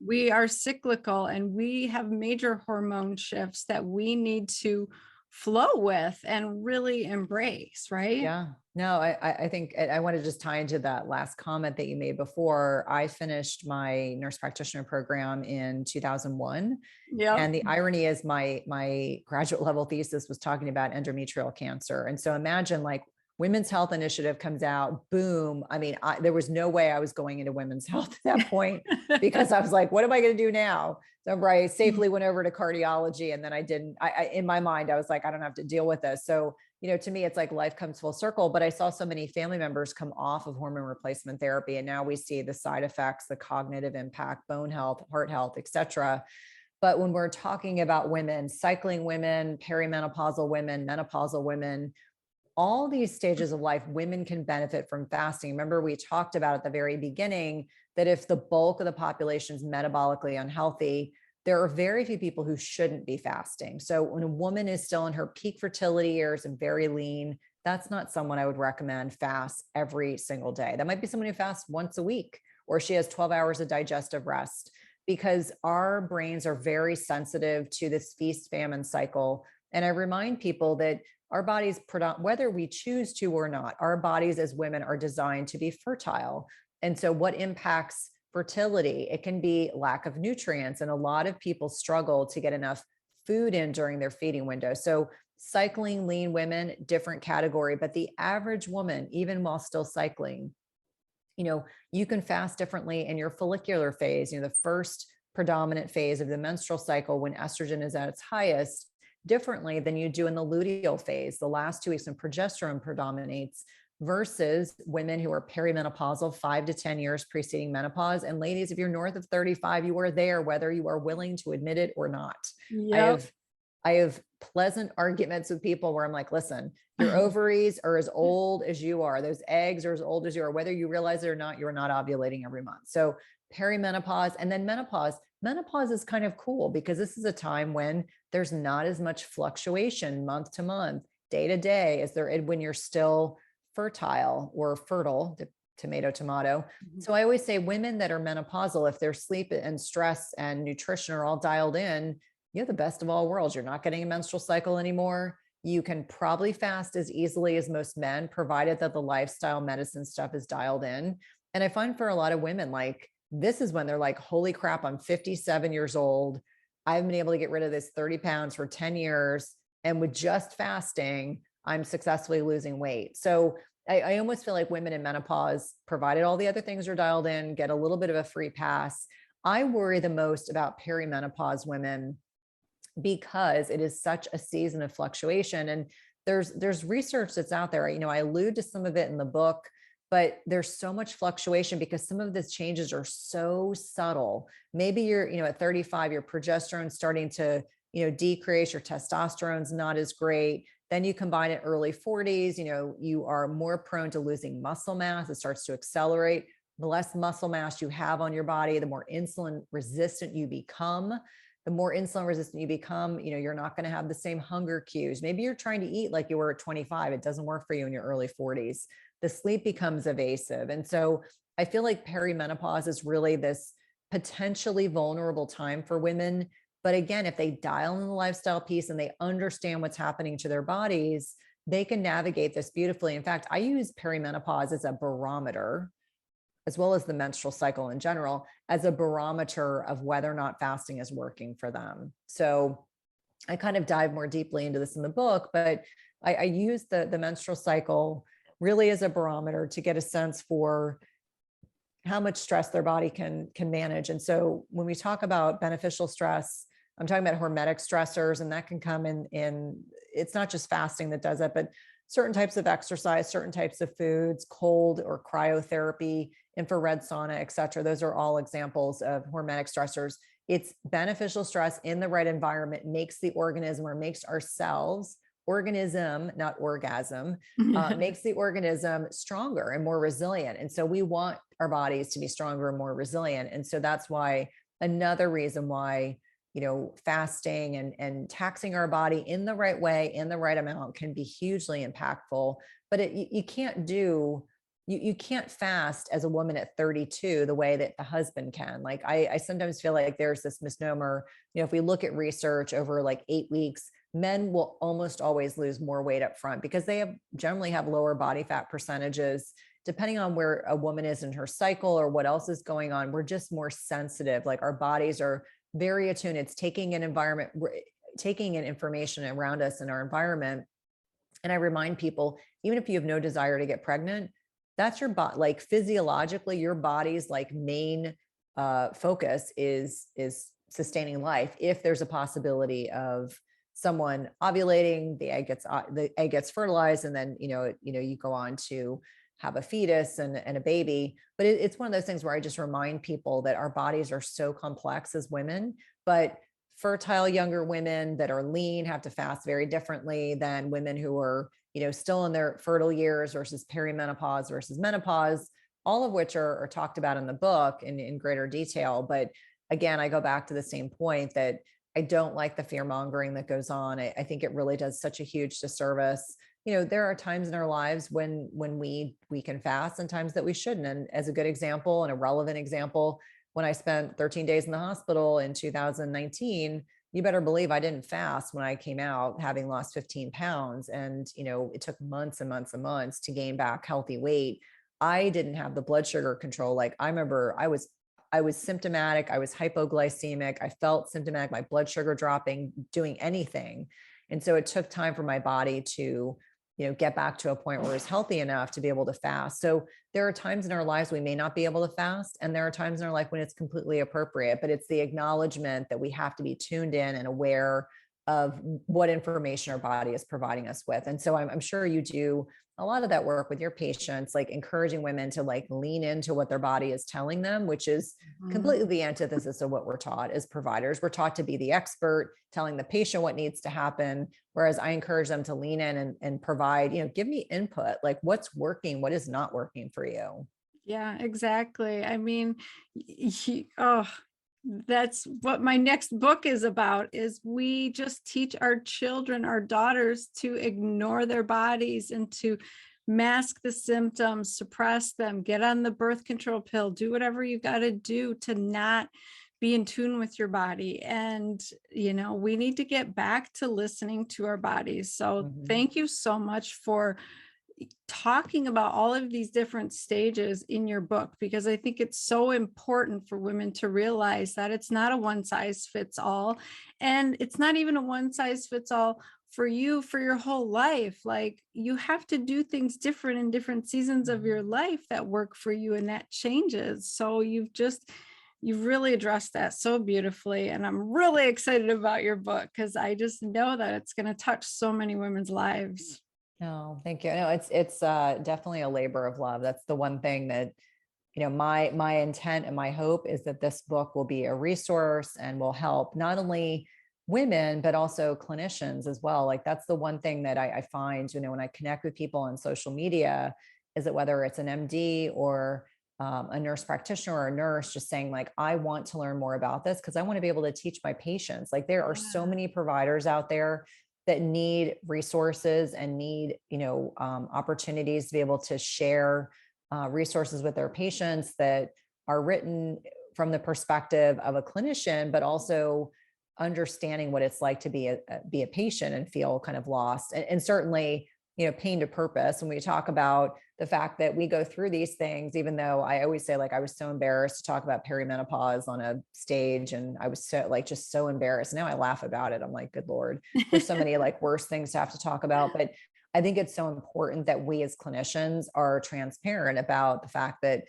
we are cyclical and we have major hormone shifts that we need to flow with and really embrace, right? Yeah. No, I think I want to just tie into that last comment that you made before. I finished my nurse practitioner program in 2001. Yeah. And the irony is my graduate level thesis was talking about endometrial cancer. And so imagine like Women's Health Initiative comes out, boom. I mean, there was no way I was going into women's health at that point because I was like, what am I going to do now? So I safely went over to cardiology, and then I didn't, in my mind, I was like, I don't have to deal with this. So, to me, it's like life comes full circle, but I saw so many family members come off of hormone replacement therapy. And now we see the side effects, the cognitive impact, bone health, heart health, et cetera. But when we're talking about women, cycling women, perimenopausal women, menopausal women, all these stages of life, women can benefit from fasting. Remember, we talked about at the very beginning that if the bulk of the population is metabolically unhealthy, there are very few people who shouldn't be fasting. So when a woman is still in her peak fertility years and very lean, that's not someone I would recommend fast every single day. That might be someone who fasts once a week, or she has 12 hours of digestive rest, because our brains are very sensitive to this feast famine cycle. And I remind people that our bodies, whether we choose to or not, our bodies as women are designed to be fertile. And so what impacts fertility? It can be lack of nutrients. And a lot of people struggle to get enough food in during their feeding window. So cycling lean women, different category, but the average woman, even while still cycling, you can fast differently in your follicular phase, the first predominant phase of the menstrual cycle when estrogen is at its highest, differently than you do in the luteal phase, the last 2 weeks when progesterone predominates, versus women who are perimenopausal 5 to 10 years preceding menopause. And ladies, if you're north of 35, you are there, whether you are willing to admit it or not. Yep. I have pleasant arguments with people where I'm like, listen, your ovaries are as old as you are. Those eggs are as old as you are. Whether you realize it or not, you're not ovulating every month. So perimenopause and then menopause. Menopause is kind of cool because this is a time when there's not as much fluctuation month to month, day to day, as there when you're still fertile or fertile, tomato. So I always say women that are menopausal, if their sleep and stress and nutrition are all dialed in, you have the best of all worlds. You're not getting a menstrual cycle anymore. You can probably fast as easily as most men, provided that the lifestyle medicine stuff is dialed in. And I find for a lot of women, like this is when they're like, holy crap, I'm 57 years old. I've been able to get rid of this 30 pounds for 10 years. And with just fasting, I'm successfully losing weight. So I almost feel like women in menopause, provided all the other things are dialed in, get a little bit of a free pass. I worry the most about perimenopause women because it is such a season of fluctuation. And there's research that's out there. I allude to some of it in the book, but there's so much fluctuation because some of these changes are so subtle. Maybe you're, at 35, your progesterone's starting to, decrease, your testosterone's not as great. Then you combine it early 40s, you are more prone to losing muscle mass. It starts to accelerate. The less muscle mass you have on your body, the more insulin resistant you become. The more insulin resistant you become, you're not going to have the same hunger cues. Maybe you're trying to eat like you were at 25. It doesn't work for you in your early 40s. The sleep becomes evasive. And so I feel like perimenopause is really this potentially vulnerable time for women. But again, if they dial in the lifestyle piece and they understand what's happening to their bodies, they can navigate this beautifully. In fact, I use perimenopause as a barometer, as well as the menstrual cycle in general, as a barometer of whether or not fasting is working for them. So I kind of dive more deeply into this in the book, but I use the menstrual cycle really as a barometer to get a sense for how much stress their body can manage. And so when we talk about beneficial stress, I'm talking about hormetic stressors, and that can come in it's not just fasting that does it, but certain types of exercise, certain types of foods, cold or cryotherapy, infrared sauna, et cetera. Those are all examples of hormetic stressors. It's beneficial stress in the right environment makes the organism or makes ourselves, organism, not orgasm, makes the organism stronger and more resilient. And so we want our bodies to be stronger and more resilient. And so that's why another reason why fasting and taxing our body in the right way, in the right amount can be hugely impactful. But you can't fast as a woman at 32 the way that the husband can. Like I sometimes feel like there's this misnomer, if we look at research over like 8 weeks, men will almost always lose more weight up front because they generally have lower body fat percentages. Depending on where a woman is in her cycle or what else is going on, we're just more sensitive. Like our bodies are very attuned. It's taking in information around us in our environment. And I remind people, even if you have no desire to get pregnant, that's your body, like physiologically, your body's like main focus is sustaining life. If there's a possibility of someone ovulating, the egg gets fertilized, and then you go on to have a fetus and a baby. But it's one of those things where I just remind people that our bodies are so complex as women, but fertile younger women that are lean have to fast very differently than women who are, still in their fertile years versus perimenopause versus menopause, all of which are talked about in the book in greater detail. But again, I go back to the same point that I don't like the fear mongering that goes on. I think it really does such a huge disservice. There are times in our lives when we can fast and times that we shouldn't. And as a good example and a relevant example, when I spent 13 days in the hospital in 2019, you better believe I didn't fast when I came out having lost 15 pounds. And, it took months and months and months to gain back healthy weight. I didn't have the blood sugar control. Like I remember I was symptomatic. I was hypoglycemic. I felt symptomatic, my blood sugar dropping, doing anything. And so it took time for my body to, get back to a point where it's healthy enough to be able to fast. So there are times in our lives we may not be able to fast. And there are times in our life when it's completely appropriate, but it's the acknowledgement that we have to be tuned in and aware of what information our body is providing us with. And so I'm sure you do a lot of that work with your patients, like encouraging women to like lean into what their body is telling them, which is completely the antithesis of what we're taught as providers. We're taught to be the expert, telling the patient what needs to happen. Whereas I encourage them to lean in and provide, give me input, like what's working, what is not working for you. Yeah, exactly. I mean, oh, that's what my next book is about, is we just teach our children, our daughters, to ignore their bodies and to mask the symptoms, suppress them, get on the birth control pill, do whatever you got to do to not be in tune with your body. And, we need to get back to listening to our bodies. So thank you so much for talking about all of these different stages in your book, because I think it's so important for women to realize that it's not a one size fits all. And it's not even a one size fits all for you for your whole life. Like, you have to do things different in different seasons of your life that work for you, and that changes. So you've really addressed that so beautifully. And I'm really excited about your book, because I just know that it's going to touch so many women's lives. No, thank you. No, it's definitely a labor of love. That's the one thing that, my intent and my hope is that this book will be a resource and will help not only women, but also clinicians as well. Like, that's the one thing that I find, when I connect with people on social media, is that whether it's an MD or a nurse practitioner or a nurse, just saying like, I want to learn more about this because I want to be able to teach my patients. Like, there are so many providers out there that need resources and need, opportunities to be able to share resources with their patients that are written from the perspective of a clinician, but also understanding what it's like to be a patient and feel kind of lost. And certainly, pain to purpose. When we talk about the fact that we go through these things, even though I always say, like, I was so embarrassed to talk about perimenopause on a stage, and I was just so embarrassed. Now I laugh about it. I'm like, good Lord, there's so many like worse things to have to talk about. But I think it's so important that we as clinicians are transparent about the fact that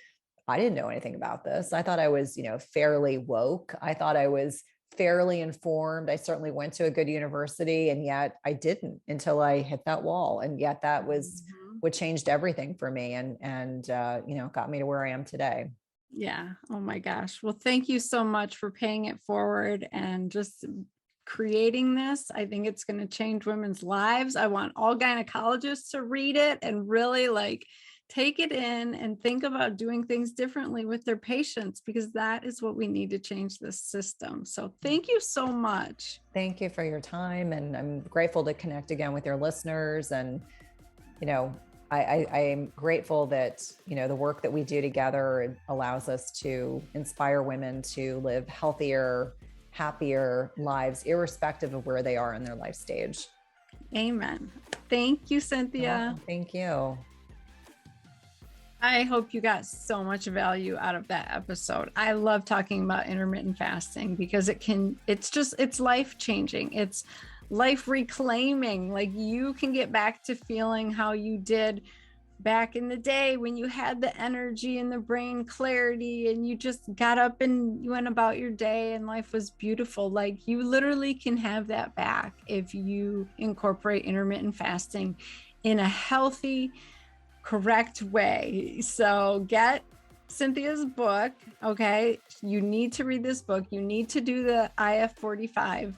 I didn't know anything about this. I thought I was, fairly woke. I thought I was fairly informed. I certainly went to a good university, and yet I didn't until I hit that wall. And yet that was what changed everything for me and got me to where I am today. Yeah. Oh my gosh. Well, thank you so much for paying it forward and just creating this. I think it's going to change women's lives. I want all gynecologists to read it and really like take it in and think about doing things differently with their patients, because that is what we need to change this system. So thank you so much. Thank you for your time. And I'm grateful to connect again with your listeners. And, I am grateful that, the work that we do together allows us to inspire women to live healthier, happier lives, irrespective of where they are in their life stage. Amen. Thank you, Cynthia. Oh, thank you. I hope you got so much value out of that episode. I love talking about intermittent fasting because it's life changing. It's life reclaiming. Like, you can get back to feeling how you did back in the day when you had the energy and the brain clarity and you just got up and you went about your day and life was beautiful. Like, you literally can have that back if you incorporate intermittent fasting in a healthy, correct way. So get Cynthia's book. Okay. You need to read this book. You need to do the IF45.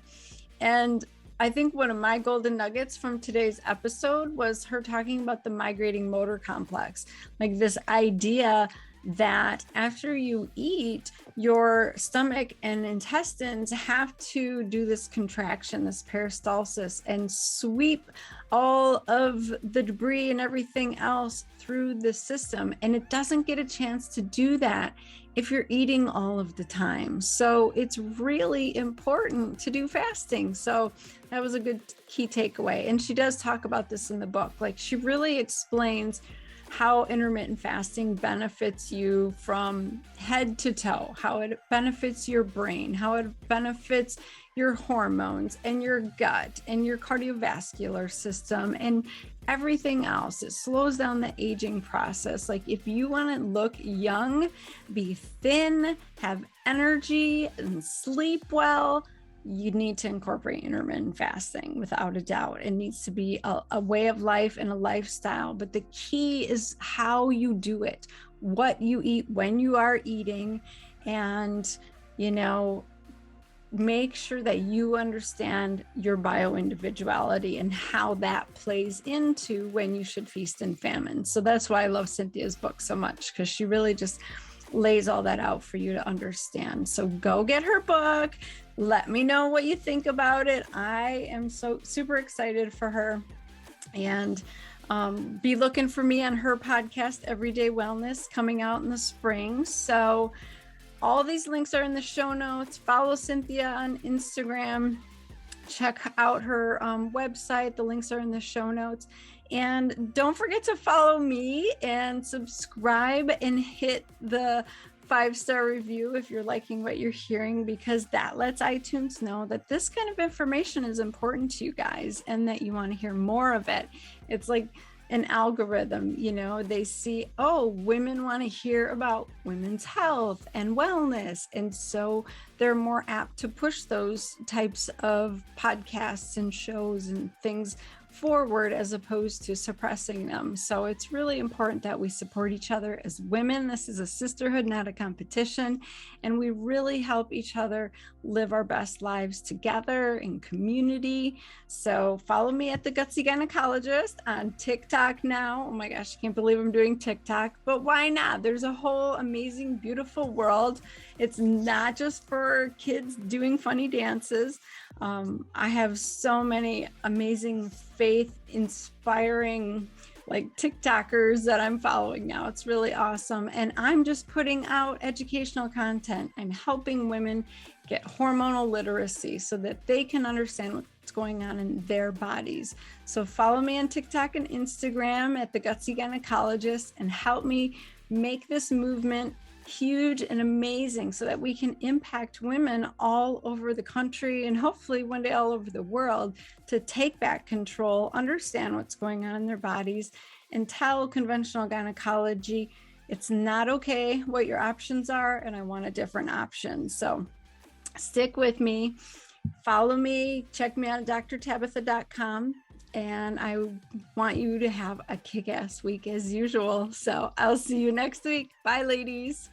And I think one of my golden nuggets from today's episode was her talking about the migrating motor complex, like this idea that after you eat, your stomach and intestines have to do this contraction, this peristalsis, and sweep all of the debris and everything else through the system. And it doesn't get a chance to do that if you're eating all of the time. So it's really important to do fasting. So that was a good key takeaway. And she does talk about this in the book. Like, she really explains how intermittent fasting benefits you from head to toe, how it benefits your brain, how it benefits your hormones and your gut and your cardiovascular system and everything else. It slows down the aging process. Like, if you want to look young, be thin, have energy, and sleep well, you need to incorporate intermittent fasting without a doubt. It needs to be a way of life and a lifestyle. But the key is how you do it, what you eat, when you are eating, and, make sure that you understand your bioindividuality and how that plays into when you should feast and famine. So that's why I love Cynthia's book so much, because she really just lays all that out for you to understand. So go get her book. Let me know what you think about it. I am so super excited for her. And be looking for me on her podcast, Everyday Wellness, coming out in the spring. So all these links are in the show notes. Follow Cynthia on Instagram. Check out her website. The links are in the show notes. And don't forget to follow me and subscribe and hit the 5-star review if you're liking what you're hearing, because that lets iTunes know that this kind of information is important to you guys and that you want to hear more of it. It's like an algorithm, they see, oh, women want to hear about women's health and wellness. And so they're more apt to push those types of podcasts and shows and things forward as opposed to suppressing them. So it's really important that we support each other as women. This is a sisterhood, not a competition. And we really help each other live our best lives together in community. So follow me at The Gutsy Gynecologist on TikTok now. Oh my gosh, I can't believe I'm doing TikTok, but why not? There's a whole amazing, beautiful world. It's not just for kids doing funny dances. I have so many amazing faith inspiring TikTokers that I'm following now. It's really awesome. And I'm just putting out educational content. I'm helping women get hormonal literacy so that they can understand what's going on in their bodies. So follow me on TikTok and Instagram at The Gutsy Gynecologist and help me make this movement huge and amazing so that we can impact women all over the country and hopefully one day all over the world to take back control, understand what's going on in their bodies, and tell conventional gynecology it's not okay what your options are, and I want a different option. So stick with me, follow me, check me out at drtabitha.com. And I want you to have a kick-ass week as usual. So I'll see you next week. Bye, ladies.